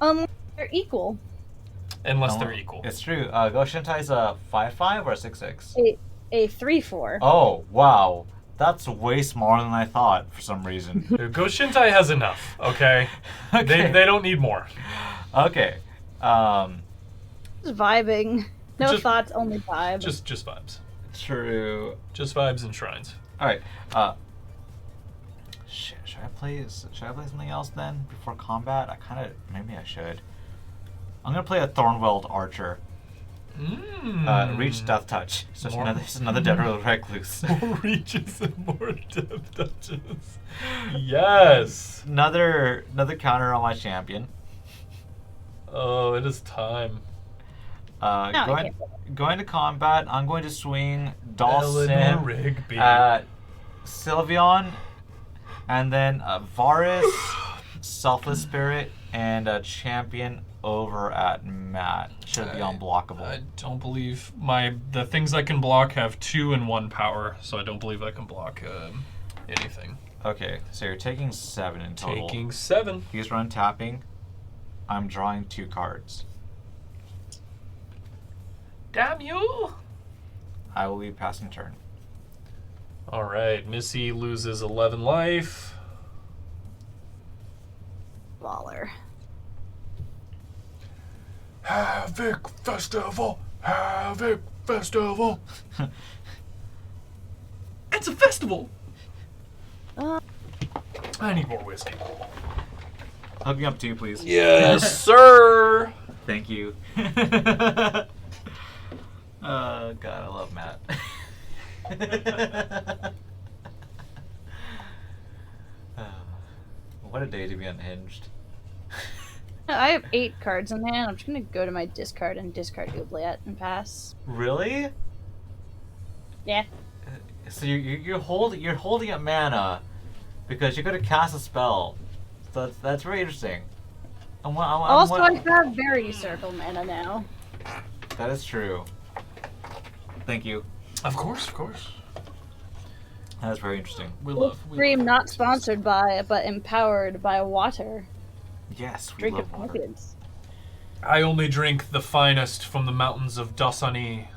They're equal. Unless No, they're equal. It's true. Go-Shintai's a 5/5 or a 6/6? A 3/4. Oh, wow. That's way smaller than I thought for some reason. Go-Shintai has enough, okay? Okay. They don't need more. Okay. Just vibing. No Just- thoughts, only vibe. Just vibes. True. Just vibes and shrines. Alright. Shit, should I play something else then before combat? Maybe I should. I'm gonna play a Thornweld Archer. Reach Death Touch. So More- it's another Deadly Recluse. More reaches and more depth touches. Yes. Another counter on my champion. Oh, it is time. I Going to combat. I'm going to swing Eleanor Dhalsim Rigby. at Sylveon, and then Varus, Selfless Spirit, and a champion over at Matt. Should be unblockable. I don't believe the things I can block have 2 and 1 power, so I don't believe I can block anything. Okay, so you're taking 7 in total. Taking 7. He's run tapping. I'm drawing 2 cards. Damn you! I will be passing turn. All right, Missy loses 11 life. Baller. Havoc Festival! Havoc Festival! It's a festival! I need more whiskey. Hook me up too, please. Yes, sir! Thank you. God, I love Matt. What a day to be unhinged. I have 8 cards in hand. I'm just gonna go to my discard and discard Oubliette and pass. Really? Yeah. So you're holding up mana because you're gonna cast a spell. So that's very interesting. Also, I have Verity Circle mana now. That is true. Thank you. Of course, of course. That's very interesting. We love. Dream not sponsored by, but empowered by water. Yes, we Drink love of water. champions. I only drink the finest from the mountains of Dasani.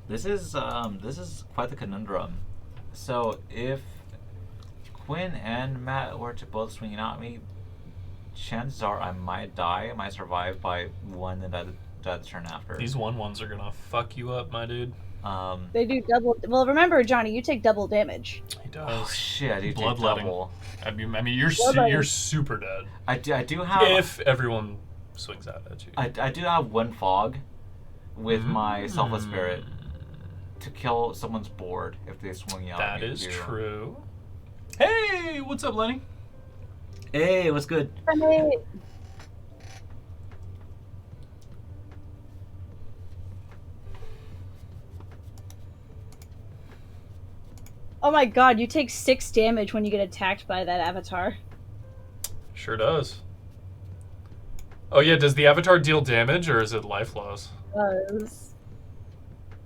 This is quite the conundrum. So if Quinn and Matt were to both swing at me, chances are I might die. I might survive by one and die the turn after. These 1/1s are gonna fuck you up, my dude. They do double. Well, remember, Johnny, you take double damage. He does. Oh shit! I do take Bloodletting. double. I mean, you're Bloodletting. you're super dead. I do have. If everyone swings out at you. I do have one fog with my Selfless Spirit to kill someone's board if they swing out. That at me is too. true. Hey, what's up, Lenny? Hey, what's good? Right. Oh my god, you take 6 damage when you get attacked by that avatar. Sure does. Oh yeah, does the avatar deal damage or is it life loss?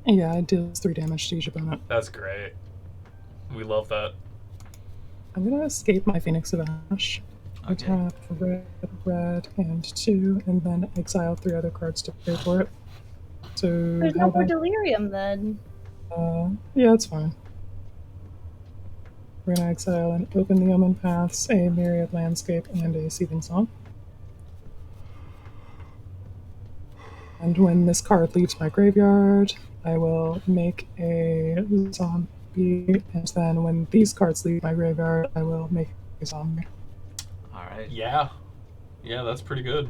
Yeah, it deals 3 damage to each opponent. That's great. We love that. I'm gonna escape my Phoenix of Ash. I Okay. tap red, and 2, and then exile 3 other cards to pay for it. So There's no more delirium then. yeah, it's fine. We're gonna exile and open the Omen Paths, a Myriad Landscape, and a Seething Song. And when this card leaves my graveyard, I will make a zombie, and then when these cards leave my graveyard, I will make a zombie. All right. Yeah. Yeah, that's pretty good.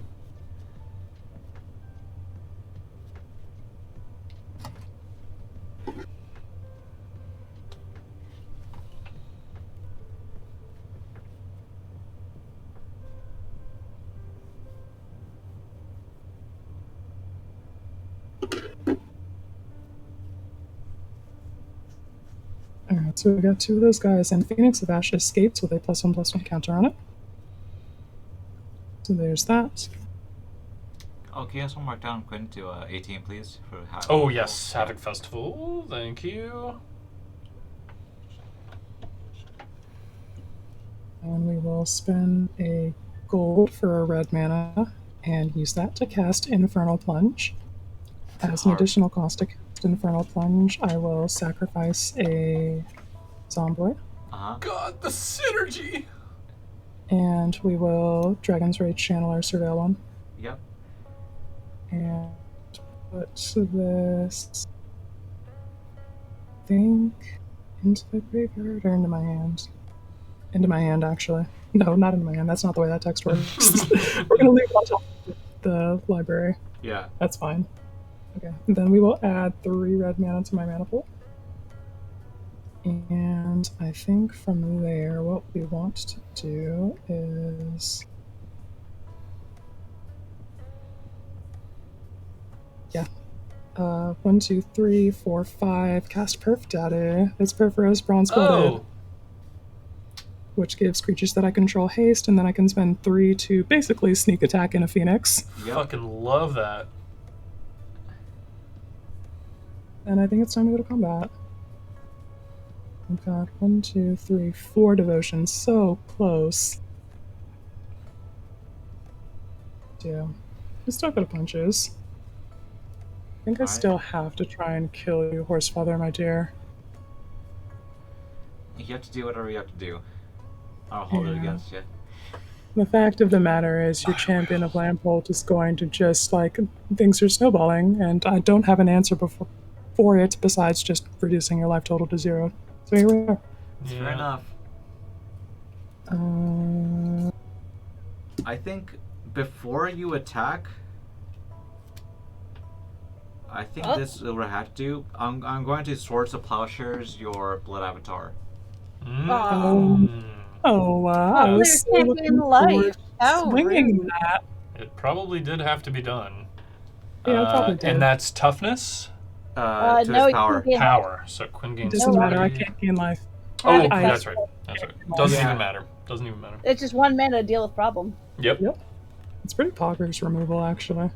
Alright, so we got 2 of those guys, and Phoenix of Ash escaped with a +1/+1 counter on it. So there's that. Oh, can you have someone mark down Quinn to 18, please? For Oh yes, Havoc Festival. Thank you. And we will spend a gold for a red mana and use that to cast Infernal Plunge. As an additional cost to cast Infernal Plunge, I will sacrifice a Zomboid. God, the synergy! And we will Dragon's Rage channel our Surveil one. Yep. And put this think into the graveyard or into my hand. Into my hand, actually. No, not into my hand. That's not the way that text works. We're gonna leave it on top of the library. Yeah. That's fine. Okay. And then we will add 3 red mana to my mana pool. And I think from there, what we want to do is... Yeah. 1, 2, 3, 4, 5. Cast Perf Daddy. It's Perforos Bronze-Blooded. Oh! Which gives creatures that I control haste, and then I can spend 3 to basically sneak attack in a Phoenix. Yep. Fucking love that. And I think it's time to go to combat. I've got 1, 2, 3, 4 devotions. So close. Yeah. I still got punches. I think I still have to try and kill you, Horsefather, my dear. You have to do whatever you have to do. I'll hold it against you. The fact of the matter is, your champion of Lampholt is going to just, like, things are snowballing, and I don't have an answer for it besides just reducing your life total to 0. So here we are. That's fair enough. I think before you attack, I think this is what I have to do. I'm going to Swords of Plowshares your Blood Avatar. Oh, wow. I was so looking forward to swinging that. It probably did have to be done. Yeah, it probably did. And that's toughness? To his no, power. Power. So Quinn gains It doesn't matter, I 30. can't gain life. Oh, I- that's right. That's right. Doesn't even matter. Doesn't even matter. It's just 1 mana to deal with problem. Yep. It's pretty poggers removal, actually.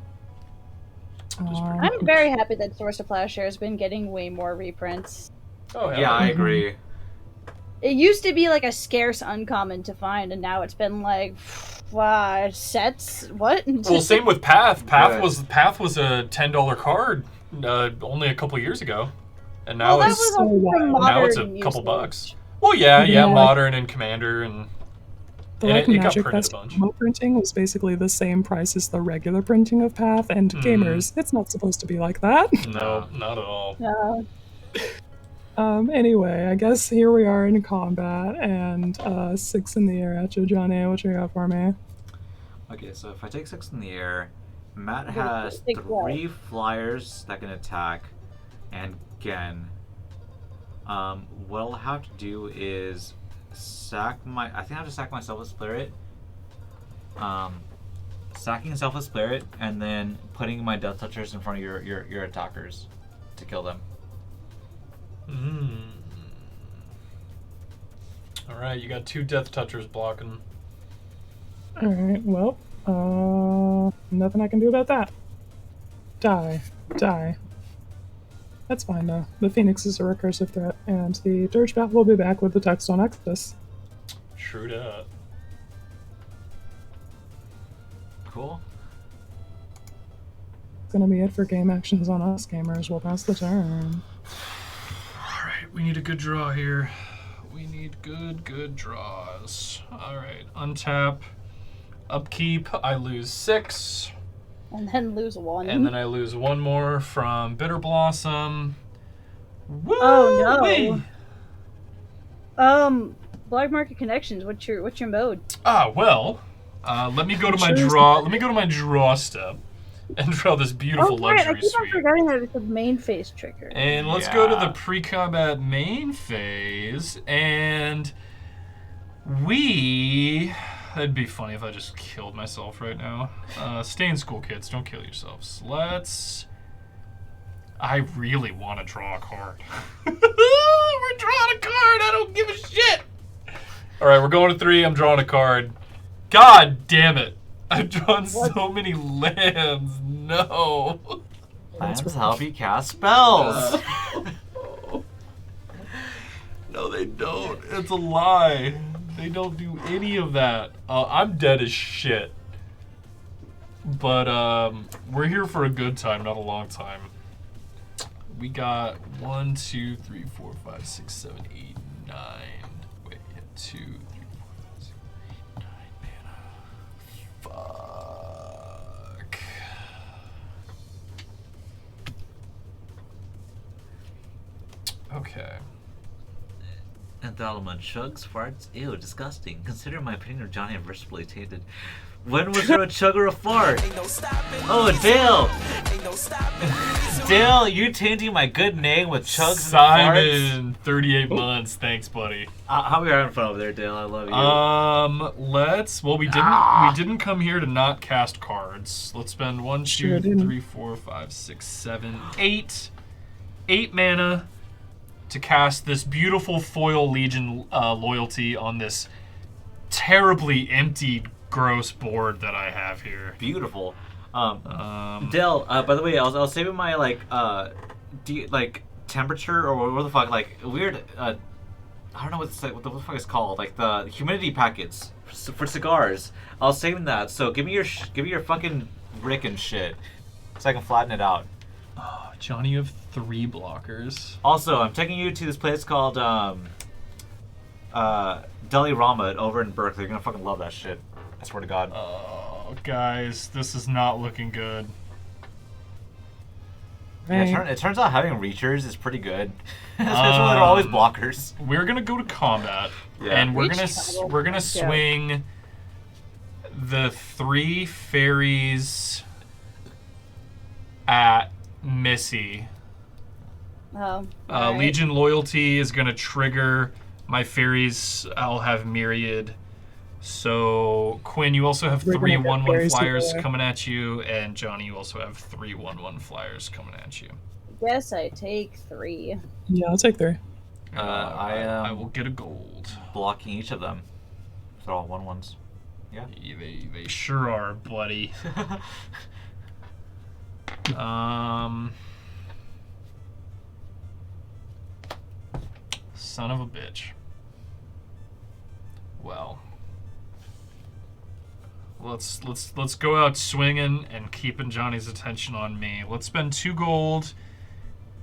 I'm very happy that Source of Plowshare has been getting way more reprints. Oh, Yeah, I agree. It used to be like a scarce uncommon to find, and now it's been like, sets? What? Well, same with Path. Right. Path was a $10 card only a couple years ago, and now Well, that it's was also from now it's a modern couple usage. bucks. Well, yeah, Yeah. Modern and Commander and The and like it got Magic printed a Fest bunch. promo printing was basically the same price as the regular printing of Path, and gamers, it's not supposed to be like that. No, not at all. Anyway, I guess here we are in combat, and 6 in the air at you, Johnny. What you got for me? Okay, so if I take 6 in the air, Matt Okay, has take 3 flyers that can attack, and Ghen. What I'll have to do is I think I have to sack myself as Spirit, sacking Selfless Spirit, and then putting my Death Touchers in front of your attackers to kill them. Alright, you got 2 Death Touchers blocking. Alright, well, nothing I can do about that. Die. That's fine though. The Phoenix is a recursive threat, and the Dirge Bat will be back with the text on Extus. True that. Cool. It's gonna be it for game actions on us gamers. We'll pass the turn. Alright, we need a good draw here. We need good draws. Alright, untap. Upkeep, I lose 6. And then lose 1. And then I lose 1 more from Bitter Blossom. Woo! Oh no. Black Market Connections. What's your mode? Well, let me go to my draw. Let me go to my draw step and draw this beautiful luxury I keep on suite. forgetting that it's a main phase trigger. And let's go to the pre-combat main phase, and it'd be funny if I just killed myself right now. Stay in school, kids. Don't kill yourselves. I really want to draw a card. We're drawing a card. I don't give a shit. All right, we're going to 3. I'm drawing a card. God damn it. I've drawn so many lands. No. Lands help you cast spells. No, they don't. It's a lie. They don't do any of that. I'm dead as shit. But we're here for a good time, not a long time. We got 1, 2, 3, 4, 5, 6, 7, 8, 9. Wait, 2, 3, 4, 5, 6, 8, 9 mana. Fuck. Okay. Enthalma chugs, farts, ew, disgusting. Consider my opinion of Johnny adversibly tainted. When was there a chug or a fart? Oh, Dale! Dale, you tainting my good name with chugs and farts? Simon, 38 months. Thanks, buddy. How are we having fun over there, Dale? I love you. Well, we didn't come here to not cast cards. Let's spend 1, 2, 3, 4, 5, 6, 7, 8 mana to cast this beautiful foil Legion loyalty on this terribly empty, gross board that I have here. Beautiful. Dale, by the way, I was saving my temperature or what the fuck, weird. I don't know what the fuck it's called, like the humidity packets for cigars. I was saving that, so give me your fucking brick and shit, so I can flatten it out. Oh, Johnny, you have 3 blockers. Also, I'm taking you to this place called Deli Rama over in Berkeley. You're gonna fucking love that shit. I swear to God. Oh, guys, this is not looking good. Yeah, it turns out having reachers is pretty good. Especially when they're always blockers. We're gonna go to combat, and we're gonna swing the 3 fairies at Missy. Oh. Legion loyalty is gonna trigger my fairies. I'll have myriad. So Quinn, you also have 3 1/1 flyers coming at you, and Johnny, you also have 3 1/1 flyers coming at you. Guess I take 3. Yeah, I'll take 3. I will get a gold. Blocking each of them. They're all 1/1s. Yeah. They sure are, buddy. Son of a bitch. Well, let's go out swinging and keeping Johnny's attention on me. Let's spend 2 gold,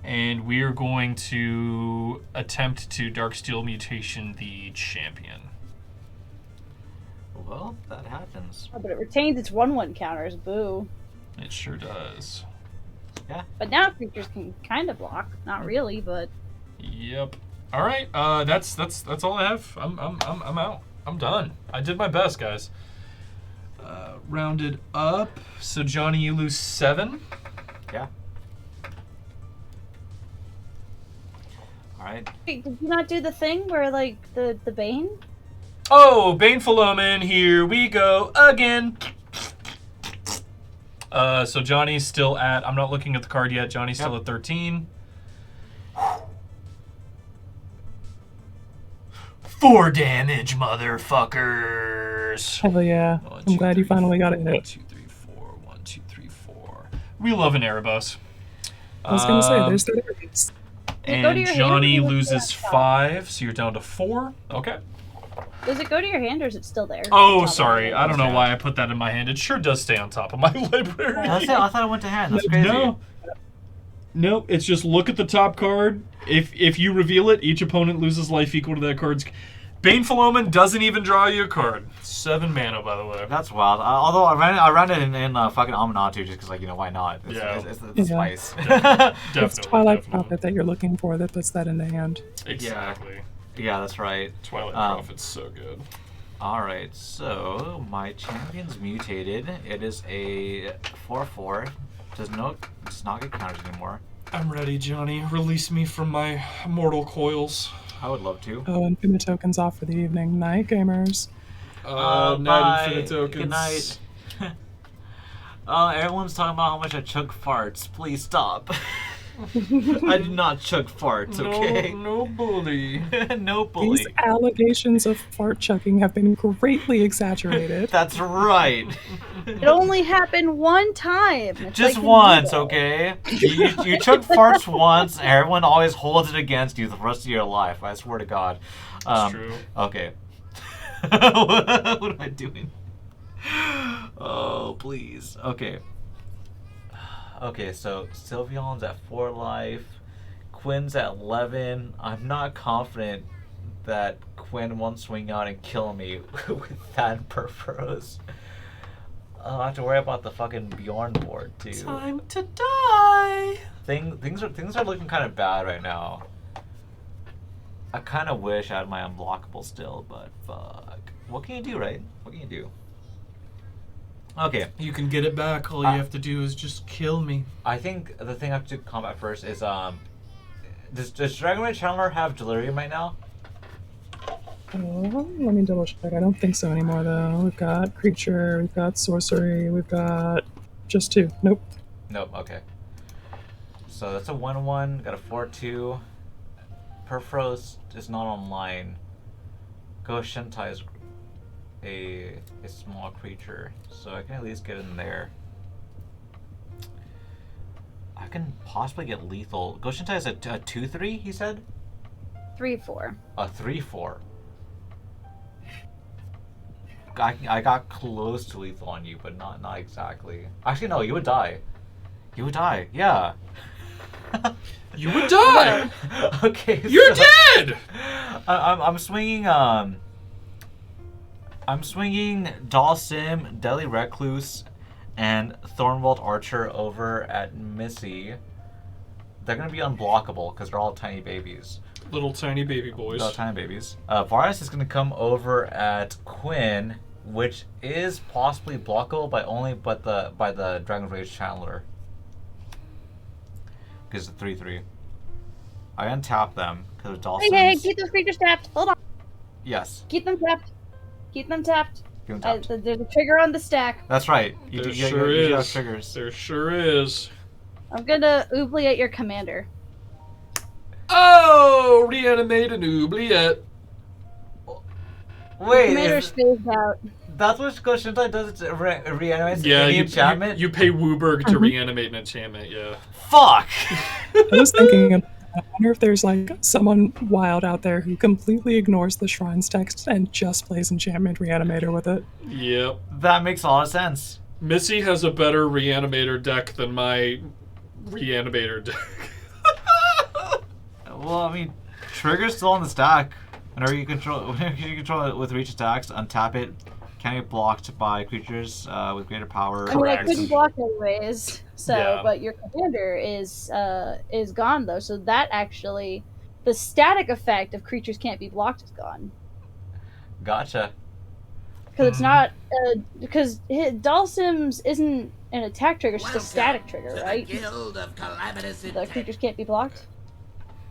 and we are going to attempt to Darksteel Mutation the champion. Well, that happens. Oh, but it retains its 1/1 counters. Boo. It sure does. Yeah. But now creatures can kind of block. Not really, but. Yep. All right. That's all I have. I'm out. I'm done. I did my best, guys. Rounded up. So Johnny, you lose 7. Yeah. All right. Wait, did you not do the thing where like the Bane? Oh, Baneful Omen, here we go again. So Johnny's still at, I'm not looking at the card yet, Johnny's still at 13. 4 damage, motherfuckers. Hell yeah. I'm glad you finally got it hit. 1, 2, 3, 4. 1, 2, 3, 4. We love an Erebus. I was gonna say, there's the difference. And Johnny loses 5, so you're down to 4. Okay. Does it go to your hand or is it still there? Oh, sorry. I don't know why I put that in my hand. It sure does stay on top of my library. I thought it went to hand. That's crazy. No. Nope. It's just look at the top card. If you reveal it, each opponent loses life equal to that card's. Baneful Omen doesn't even draw you a card. 7 mana, by the way. That's wild. Although I ran it in fucking Aminatu just because, like, you know, why not? It's spice. Definitely. It's Twilight Prophet that you're looking for that puts that in the hand. Exactly. Yeah, that's right. Twilight Prophet's so good. Alright, so my champion's mutated. It is a 4/4. Does not get counters anymore. I'm ready, Johnny. Release me from my mortal coils. I would love to. Oh, Infinite Tokens off for the evening. Night, gamers. Night, Infinite Tokens. Good night. Everyone's talking about how much I chug farts. Please stop. I do not chug farts, okay? No bully. No bully. These allegations of fart chugging have been greatly exaggerated. That's right. It only happened one time. It's Just like once, okay? You chug farts once, and everyone always holds it against you the rest of your life. I swear to God. That's true. Okay. What am I doing? Oh, please. Okay. Okay, so Sylveon's at 4 life. Quinn's at 11. I'm not confident that Quinn won't swing out and kill me with that Perforos. I'll have to worry about the fucking Bjorn board too. Time to die. Things are looking kind of bad right now. I kind of wish I had my unblockable still, but fuck. What can you do, right? What can you do? Okay. You can get it back. All you have to do is just kill me. I think the thing I have to combat first is does Dragon Ray Chandler have Delirium right now? Let me double check. I don't think so anymore, though. We've got Creature, we've got Sorcery, we've got just 2. Nope. Nope, okay. So that's a 1/1, got a 4/2. Perfros is not online. Go-Shintai is a small creature, so I can at least get in there. I can possibly get lethal. Go-Shintai is a 2/3, he said? 3/4. A 3/4. I got close to lethal on you, but not exactly. Actually, no, you would die. You would die, yeah. You would die. Okay. You're dead. I'm swinging. I'm swinging Dhalsim, Deadly Recluse, and Thornwald Archer over at Missy. They're gonna be unblockable because they're all tiny babies. Little tiny baby boys. Little tiny babies. Varus is gonna come over at Quinn, which is possibly blockable by the Dragon Rage Chandler. Because it's a 3/3. I untap them because of Dhalsim. Hey, keep those creatures tapped. Hold on. Yes. Keep them tapped. Keep them tapped. Keep them tapped. There's a trigger on the stack. That's right. There sure is. You have triggers. There sure is. I'm gonna oubliette your commander. Oh, reanimate an oubliette. Wait, Commander's phased out. that's what Go-Shintai does? It reanimates Yeah, any you enchantment? you pay Wooburg to reanimate an enchantment, yeah. Fuck! I was thinking, I wonder if there's like someone wild out there who completely ignores the Shrine's text and just plays Enchantment Reanimator with it. Yep. That makes a lot of sense. Missy has a better reanimator deck than my reanimator deck. Well, I mean, trigger's still on the stack. Whenever you control it with reach attacks, untap it. Can be blocked by creatures with greater power. I mean, I couldn't block anyways. So, Yeah. but your commander is gone though. So that actually, the static effect of creatures can't be blocked is gone. Gotcha. Because it's not because Dhalsim's isn't an attack trigger, it's just a static trigger, right? The creatures can't be blocked.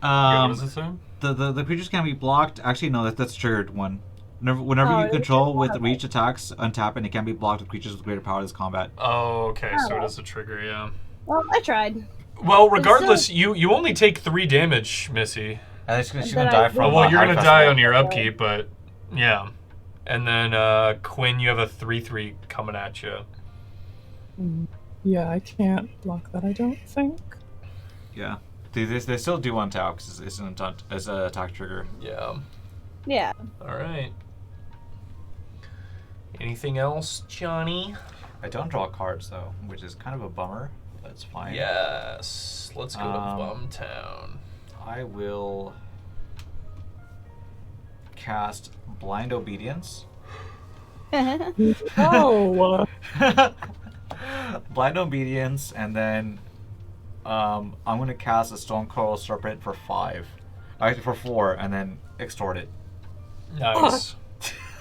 What does it say? The creatures can be blocked. Actually, no, that's a triggered one. Whenever Oh, you it control was with reach attacks, untap and it can be blocked with creatures with greater power this combat. Oh, okay, so it is a trigger, yeah. Well, I tried. Well, regardless, you only take 3 damage, Missy. And she's then gonna die I- from. Well, you're high gonna festival. die on your upkeep, but yeah. And then Quinn, you have a 3/3 coming at you. Yeah, I can't block that, I don't think. Yeah, they still do untap because it's an attack trigger. Yeah. Yeah. All right. Anything else, Johnny? I don't draw cards though, which is kind of a bummer. That's fine. Yes. Let's go to Bumtown. I will cast Blind Obedience. Oh, Blind Obedience, and then I'm gonna cast a Stone Coral Serpent for 5. Actually, for 4, and then extort it. Nice.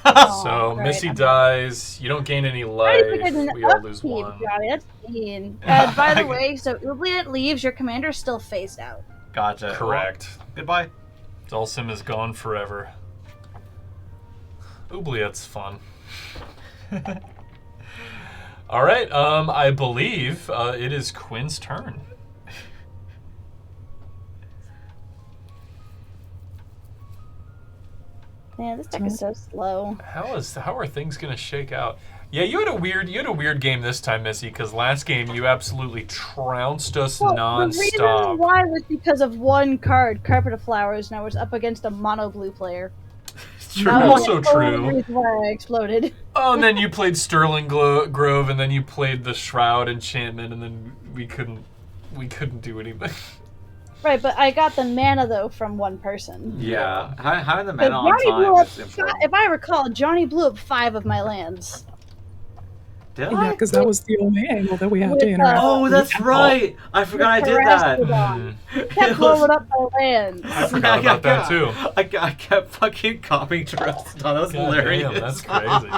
Oh, So great. Missy dies. You don't gain any I life. think it's an We all lose upkeep, 1. Johnny. That's mean. And by the way, so Oubliette leaves, your commander's still phased out. Gotcha. Correct. Well, goodbye. Dhalsim is gone forever. Oubliette's fun. All right. I believe it is Quinn's turn. Man, this deck is so slow. How are things gonna shake out? Yeah, you had a weird game this time, Missy, because last game you absolutely trounced us Well, nonstop. the reason why was because of one card, Carpet of Flowers, and I was up against a mono blue player. True. That was Also the only true. reason why I exploded. Oh, and then you played Sterling Grove, and then you played the Shroud enchantment, and then we couldn't do anything. Right, but I got the mana though from one person. Yeah, having the But mana on Johnny blew time up is important. if I recall, Johnny blew up 5 of my lands. Did yeah, I? because that was the only angle that we had With, to interact. Oh, that's right. I forgot I did that. Terastodon. Mm. Kept blowing up my lands. I forgot about that too. I kept fucking copying Terastodon. That was God hilarious. damn, that's crazy.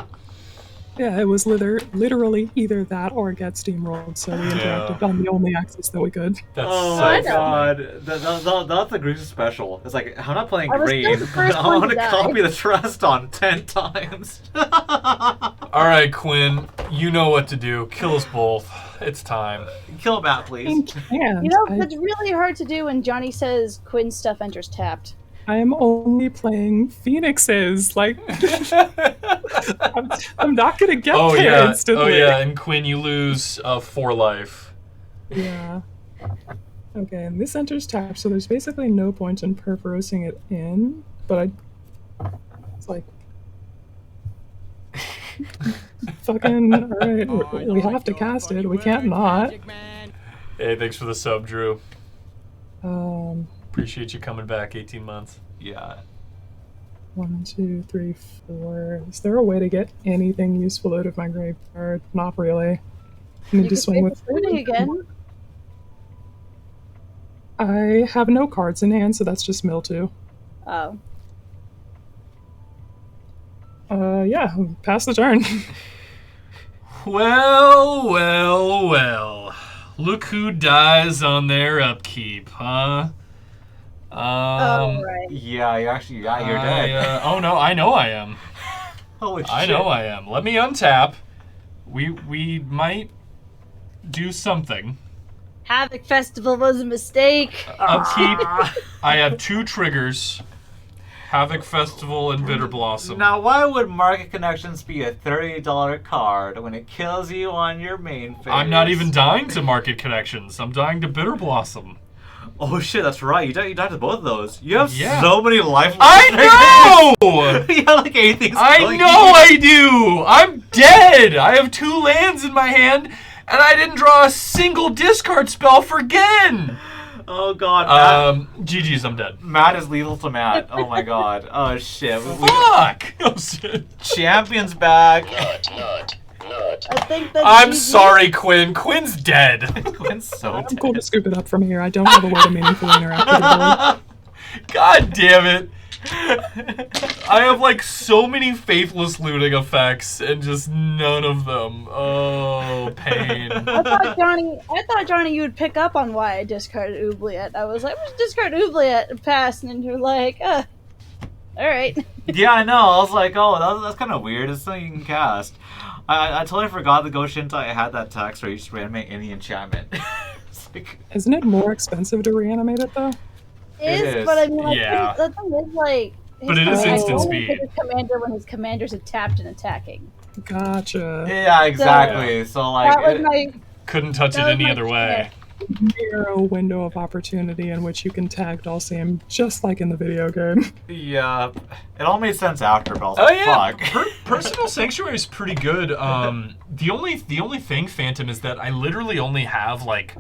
Yeah, it was literally either that or get steamrolled, so we interacted on the only axis that we could. That's Oh so my funny. god, that's the Grease special. It's like, I'm not playing I was still green, the but first I one want to to die. copy the Terastodon 10 times. All right, Quinn, you know what to do. Kill us both. It's time. Kill him out, I please. can't. You know, that's really hard to do when Johnny says Quinn's stuff enters tapped. I am only playing Phoenixes. Like, I'm not gonna get Oh there yeah. instantly. Oh yeah. And Quinn, you lose 4 life. Yeah. Okay, and this enters tap, so there's basically no point in perforosing it in, but it's like fucking alright, we have to cast it, we can't not. Hey, thanks for the sub, Drew. Um, Appreciate you coming back 18 months. Yeah. 1, 2, 3, 4. Is there a way to get anything useful out of my graveyard? Not really. I need You to can swing save with the shooting again. I have no cards in hand, so that's just mill 2. Oh. Yeah, pass the turn. Well. Look who dies on their upkeep, huh? Oh, right. Yeah, you're I, dead. oh no, I know I am. Holy shit. I know I am. Let me untap. We might do something. Havoc Festival was a mistake. Upkeep. I have 2 triggers. Havoc Festival and Bitter Blossom. Now, why would Market Connections be a $30 card when it kills you on your main phase? I'm not even dying to Market Connections. I'm dying to Bitter Blossom. Oh shit, that's right. You died to both of those. You have Yeah. so many life. I know! You have like 8 things. I going. know I do! I'm dead! I have 2 lands in my hand, and I didn't draw a single discard spell for Ghen! Oh god. GG's, I'm dead. Matt is lethal to Matt. Oh my god. Oh shit. Fuck! Oh, shit. Champion's back. I think that I'm GG sorry, Quinn. Quinn's dead. Quinn's so I'm going to scoop it up from here. I don't have a way to meaningfully interact with the board. God damn it. I have like so many faithless looting effects and just none of them. Oh, pain. I thought Johnny, you would pick up on why I discarded Oubliette. I was like, let's discard Oubliette and pass, and then you're like, All right. Yeah, I know. I was like, oh, that's kind of weird. It's something you can cast. I totally forgot the Go-Shintai had that tax where you just reanimate any enchantment. It's like, Isn't it more expensive to reanimate it though? It is. But I mean, like, Yeah. the thing is, like, But it is commander instant only speed. his commander when his commander's tapped and attacking. Gotcha. yeah, exactly. So like, That was my Couldn't touch it That was any my other way. Narrow window of opportunity in which you can tag Dhalsim, just like in the video game. yeah, it all made sense after, but I was Oh like, yeah, fuck. Personal Sanctuary is pretty good. The only thing, Phantom, is that I literally only have like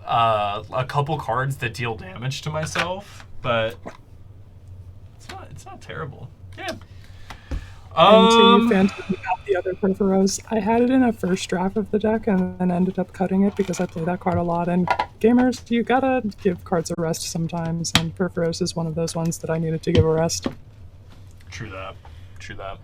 a couple cards that deal damage to myself, but it's not terrible. Yeah. And to Phantom without the other Perforos, I had it in a first draft of the deck and then ended up cutting it because I play that card a lot. And gamers, you gotta give cards a rest sometimes, and Perforos is one of those ones that I needed to give a rest. True that. True that.